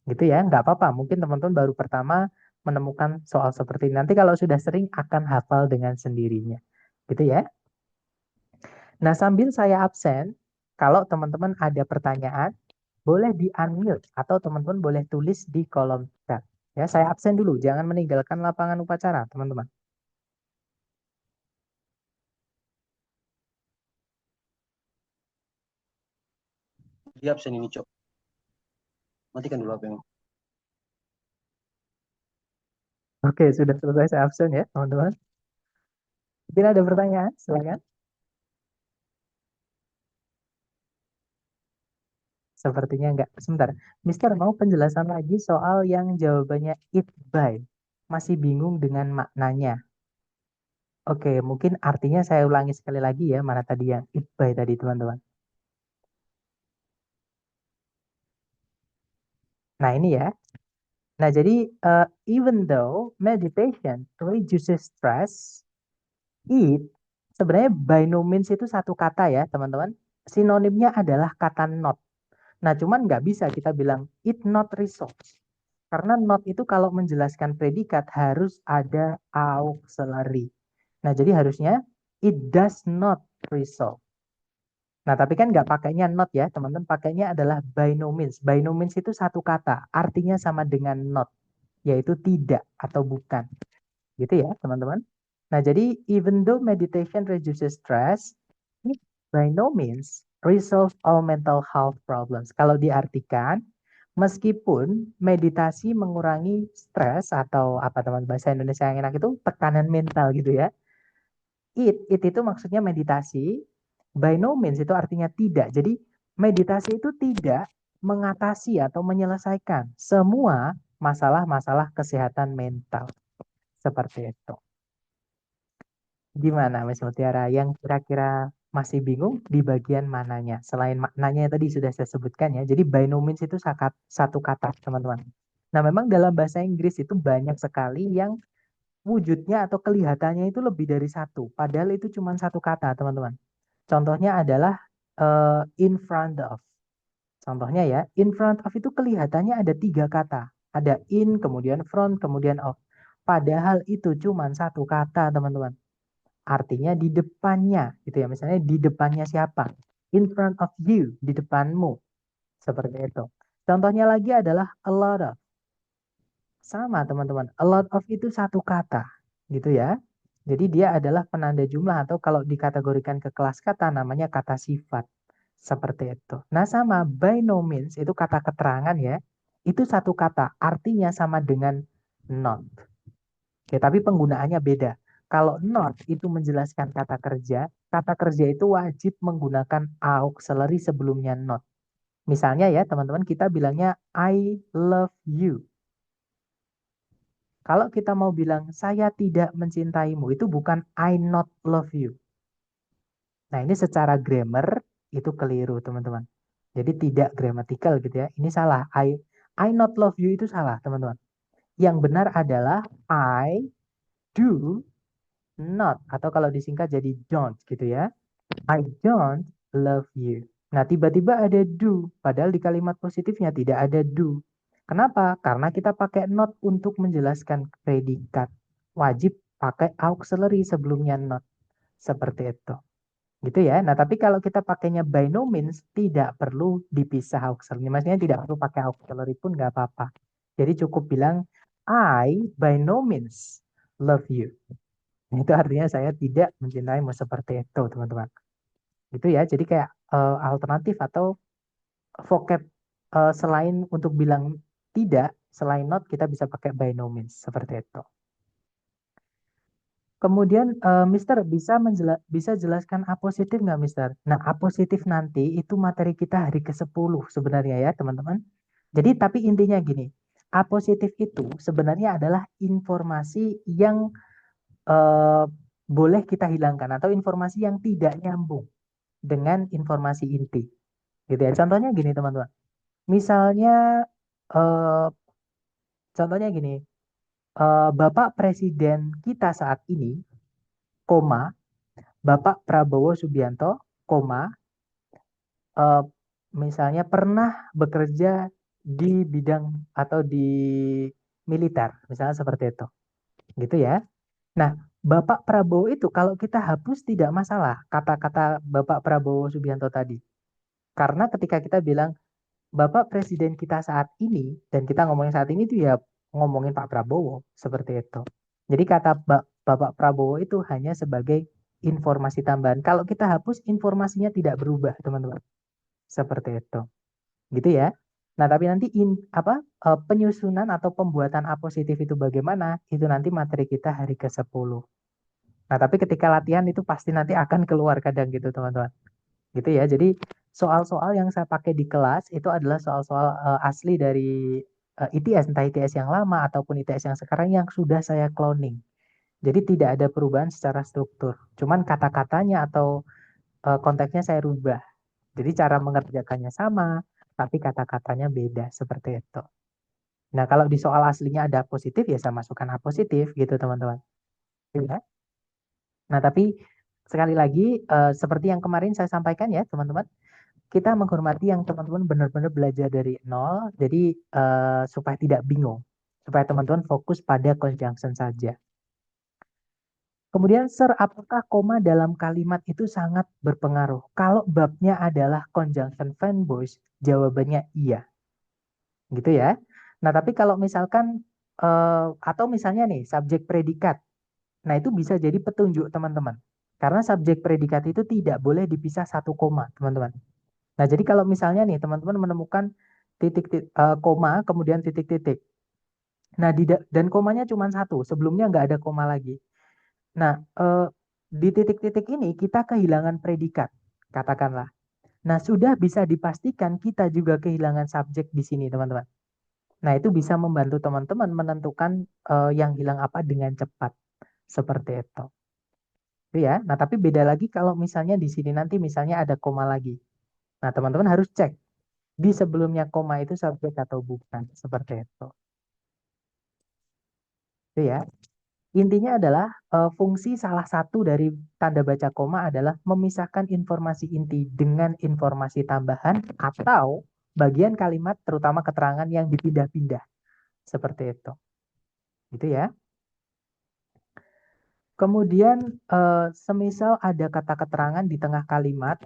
Gitu ya, nggak apa-apa. Mungkin teman-teman baru pertama menemukan soal seperti ini. Nanti kalau sudah sering akan hafal dengan sendirinya. Gitu ya. Nah, sambil saya absen, kalau teman-teman ada pertanyaan, boleh di-unmute atau teman-teman boleh tulis di kolom chat. Ya, saya absen dulu, jangan meninggalkan lapangan upacara, teman-teman. Dia absen ini, Cok. Matikan dulu apa yang. Oke, sudah selesai saya absen ya, teman-teman. Mungkin ada pertanyaan, silakan. Sepertinya enggak. Sebentar, Mister mau penjelasan lagi soal yang jawabannya it by. Masih bingung dengan maknanya. Oke, mungkin artinya saya ulangi sekali lagi ya, mana tadi yang it by tadi, teman-teman. Nah, ini ya. Nah, jadi even though meditation reduces stress, it sebenarnya by no means itu satu kata ya, teman-teman. Sinonimnya adalah kata not. Nah, cuman nggak bisa kita bilang it not resolves. Karena not itu kalau menjelaskan predikat harus ada auxiliary. Nah, jadi harusnya it does not resolve. Nah, tapi kan nggak pakainya not ya, teman-teman. Pakainya adalah by no means. By no means itu satu kata, artinya sama dengan not, yaitu tidak atau bukan. Gitu ya, teman-teman. Nah, jadi even though meditation reduces stress, it by no means resolve all mental health problems. Kalau diartikan, meskipun meditasi mengurangi stres atau apa teman bahasa Indonesia yang enak itu tekanan mental gitu ya. It itu maksudnya meditasi. By no means itu artinya tidak. Jadi meditasi itu tidak mengatasi atau menyelesaikan semua masalah-masalah kesehatan mental. Seperti itu. Gimana Mas Mutiara? Yang kira-kira masih bingung di bagian mananya? Selain maknanya tadi sudah saya sebutkan ya. Jadi by no means itu satu kata, teman-teman. Nah, memang dalam bahasa Inggris itu banyak sekali yang wujudnya atau kelihatannya itu lebih dari satu. Padahal itu cuma satu kata, teman-teman. Contohnya adalah in front of. Contohnya ya, in front of itu kelihatannya ada tiga kata. Ada in, kemudian front, kemudian of. Padahal itu cuma satu kata, teman-teman. Artinya di depannya, gitu ya. Misalnya di depannya siapa? In front of you, di depanmu. Seperti itu. Contohnya lagi adalah a lot of. Sama teman-teman, a lot of itu satu kata, gitu ya. Jadi dia adalah penanda jumlah atau kalau dikategorikan ke kelas kata namanya kata sifat. Seperti itu. Nah sama by no means itu kata keterangan ya. Itu satu kata, artinya sama dengan not. Ya, tapi penggunaannya beda. Kalau not itu menjelaskan kata kerja itu wajib menggunakan auxiliary sebelumnya not. Misalnya ya teman-teman kita bilangnya I love you. Kalau kita mau bilang saya tidak mencintaimu, itu bukan I not love you. Nah, ini secara grammar itu keliru, teman-teman. Jadi tidak gramatikal gitu ya. Ini salah. I not love you itu salah, teman-teman. Yang benar adalah I do not atau kalau disingkat jadi don't gitu ya. I don't love you. Nah, tiba-tiba ada do, padahal di kalimat positifnya tidak ada do. Kenapa? Karena kita pakai not untuk menjelaskan predikat. Wajib pakai auxiliary sebelumnya not. Seperti itu. Gitu ya. Nah, tapi kalau kita pakainya by no means, tidak perlu dipisah auxiliary. Maksudnya tidak perlu pakai auxiliary pun nggak apa-apa. Jadi cukup bilang, I by no means love you. Nah, itu artinya saya tidak mencintaimu seperti itu, teman-teman. Gitu ya. Jadi kayak alternatif atau vocab selain untuk bilang tidak, selain not kita bisa pakai by no means seperti itu. Kemudian Mister bisa jelaskan apositif nggak Mister? Nah, apositif nanti itu materi kita hari ke-10 sebenarnya ya, teman-teman. Jadi tapi intinya gini, apositif itu sebenarnya adalah informasi yang boleh kita hilangkan atau informasi yang tidak nyambung dengan informasi inti. Gitu ya. Contohnya gini, teman-teman. Misalnya Contohnya gini, Bapak Presiden kita saat ini, koma, Bapak Prabowo Subianto, koma, eh, misalnya pernah bekerja di bidang atau di militer, misalnya seperti itu, gitu ya. Nah, Bapak Prabowo itu kalau kita hapus tidak masalah kata-kata Bapak Prabowo Subianto tadi. Karena ketika kita bilang Bapak Presiden kita saat ini dan kita ngomongin saat ini itu ya ngomongin Pak Prabowo seperti itu. Jadi kata Bapak Prabowo itu hanya sebagai informasi tambahan. Kalau kita hapus informasinya tidak berubah, teman-teman. Seperti itu. Gitu ya. Nah, tapi nanti penyusunan atau pembuatan apositif itu bagaimana? Itu nanti materi kita hari ke-10. Nah, tapi ketika latihan itu pasti nanti akan keluar kadang gitu, teman-teman. Gitu ya. Jadi soal-soal yang saya pakai di kelas itu adalah soal-soal asli dari ITS, entah ITS yang lama ataupun ITS yang sekarang yang sudah saya cloning. Jadi tidak ada perubahan secara struktur. Cuman kata-katanya atau konteksnya saya rubah. Jadi cara mengerjakannya sama, tapi kata-katanya beda seperti itu. Nah, kalau di soal aslinya ada positif, ya saya masukkan A positif gitu, teman-teman. Ya. Nah, tapi sekali lagi, seperti yang kemarin saya sampaikan ya, teman-teman, kita menghormati yang teman-teman benar-benar belajar dari nol, jadi supaya tidak bingung, supaya teman-teman fokus pada conjunction saja. Kemudian, Sir, apakah koma dalam kalimat itu sangat berpengaruh? Kalau babnya adalah conjunction verb voice, jawabannya iya. Gitu ya. Nah, tapi kalau misalkan, atau misalnya nih, subjek predikat. Nah, itu bisa jadi petunjuk, teman-teman. Karena subjek predikat itu tidak boleh dipisah satu koma, teman-teman. Nah, jadi kalau misalnya nih teman-teman menemukan koma, kemudian titik-titik. Nah, dan komanya cuma satu, sebelumnya nggak ada koma lagi. Nah, di titik-titik ini kita kehilangan predikat, katakanlah. Nah, sudah bisa dipastikan kita juga kehilangan subjek di sini, teman-teman. Nah, itu bisa membantu teman-teman menentukan yang hilang apa dengan cepat. Seperti itu. Itu ya. Nah, tapi beda lagi kalau misalnya di sini nanti misalnya ada koma lagi. Nah, teman-teman harus cek di sebelumnya koma itu subjek atau bukan, seperti itu. Itu ya. Intinya adalah fungsi salah satu dari tanda baca koma adalah memisahkan informasi inti dengan informasi tambahan atau bagian kalimat terutama keterangan yang dipindah-pindah. Seperti itu. Gitu ya. Kemudian semisal ada kata keterangan di tengah kalimat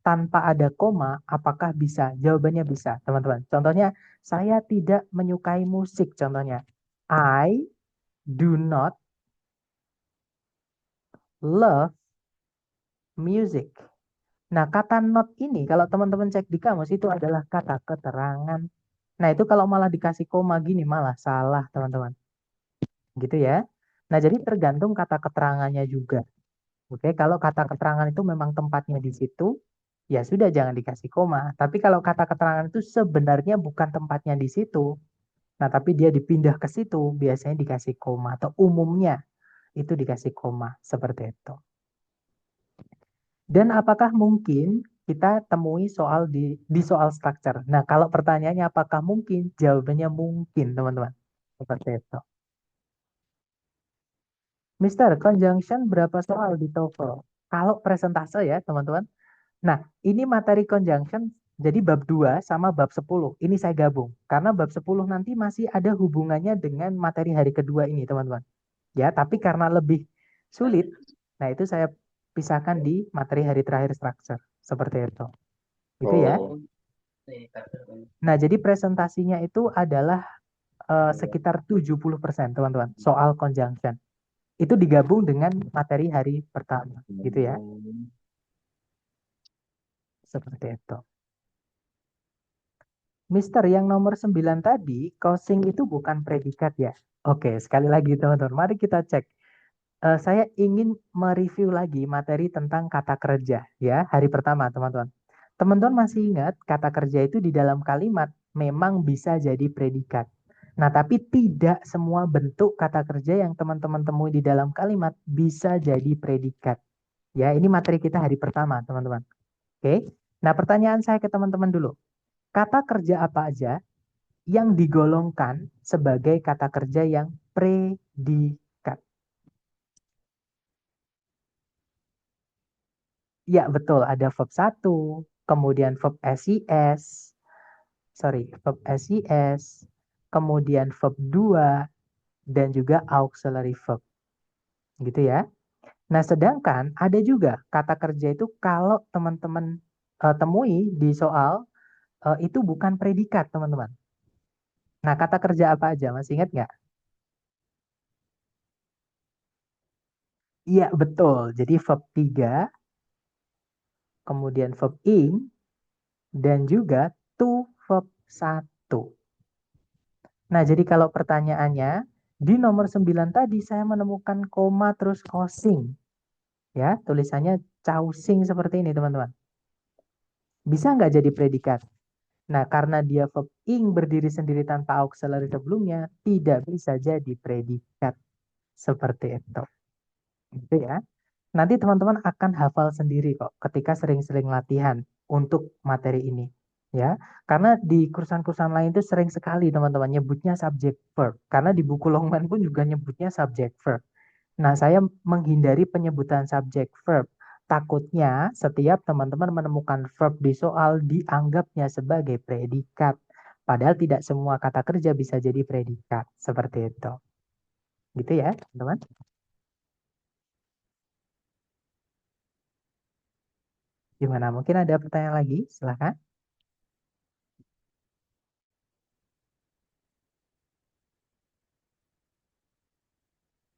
tanpa ada koma, apakah bisa? Jawabannya bisa, teman-teman. Contohnya, saya tidak menyukai musik, contohnya. I do not love music. Nah, kata not ini kalau teman-teman cek di kamus itu adalah kata keterangan. Nah, itu kalau malah dikasih koma gini malah salah, teman-teman. Gitu ya. Nah, jadi tergantung kata keterangannya juga. Oke, kalau kata keterangan itu memang tempatnya di situ, ya sudah jangan dikasih koma. Tapi kalau kata keterangan itu sebenarnya bukan tempatnya di situ, nah tapi dia dipindah ke situ, biasanya dikasih koma atau umumnya itu dikasih koma seperti itu. Dan apakah mungkin kita temui soal di soal structure? Nah, kalau pertanyaannya apakah mungkin? Jawabannya mungkin, teman-teman. Seperti itu. Mister, conjunction berapa soal di TOEFL? Kalau presentase ya, teman-teman. Nah, ini materi conjunction jadi bab 2 sama bab 10. Ini saya gabung. Karena bab 10 nanti masih ada hubungannya dengan materi hari kedua ini, teman-teman. Ya, tapi karena lebih sulit, nah itu saya pisahkan di materi hari terakhir structure. Seperti itu. Gitu ya. Nah, jadi presentasinya itu adalah sekitar 70%, teman-teman. Soal conjunction. Itu digabung dengan materi hari pertama. Gitu ya. Seperti itu. Mister, yang nomor 9 tadi, causing itu bukan predikat ya? Oke, sekali lagi teman-teman, mari kita cek. Saya ingin mereview lagi materi tentang kata kerja ya, hari pertama teman-teman. Teman-teman masih ingat kata kerja itu di dalam kalimat memang bisa jadi predikat. Nah, tapi tidak semua bentuk kata kerja yang teman-teman temui di dalam kalimat bisa jadi predikat. Ya, ini materi kita hari pertama, teman-teman. Oke. Nah, pertanyaan saya ke teman-teman dulu. Kata kerja apa aja yang digolongkan sebagai kata kerja yang predikat. Ya, betul. Ada verb 1, kemudian verb verb SIS, kemudian verb 2, dan juga auxiliary verb. Gitu ya. Nah, sedangkan ada juga kata kerja itu kalau teman-teman temui di soal itu bukan predikat, teman-teman. Nah, kata kerja apa aja? Masih ingat nggak? Iya, betul. Jadi verb 3, kemudian verb ing, dan juga to verb 1. Nah, jadi kalau pertanyaannya, di nomor 9 tadi saya menemukan koma terus cosing. Ya, tulisannya causing seperti ini, teman-teman. Bisa nggak jadi predikat? Nah, karena dia verb ing berdiri sendiri tanpa auxiliary sebelumnya, tidak bisa jadi predikat. Seperti itu. Gitu ya. Nanti teman-teman akan hafal sendiri kok ketika sering-sering latihan untuk materi ini. Ya, karena di kursan-kursan lain itu sering sekali teman-teman nyebutnya subject verb. Karena di buku Longman pun juga nyebutnya subject verb. Nah, saya menghindari penyebutan subject verb. Takutnya setiap teman-teman menemukan verb di soal dianggapnya sebagai predikat. Padahal tidak semua kata kerja bisa jadi predikat. Seperti itu. Gitu ya, teman-teman. Gimana? Mungkin ada pertanyaan lagi? Silahkan.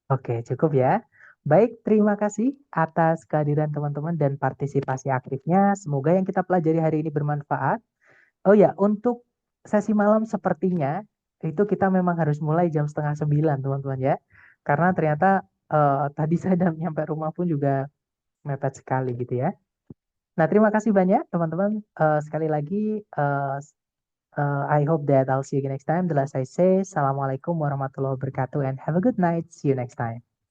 Oke, cukup ya. Baik, terima kasih atas kehadiran teman-teman dan partisipasi aktifnya. Semoga yang kita pelajari hari ini bermanfaat. Oh ya, untuk sesi malam sepertinya itu kita memang harus mulai jam setengah 9, teman-teman ya. Karena ternyata tadi saya nyampe rumah pun juga mepet sekali gitu ya. Nah, terima kasih banyak teman-teman. Sekali lagi, uh, I hope that I'll see you next time. The last I say, Assalamualaikum warahmatullahi wabarakatuh and have a good night. See you next time.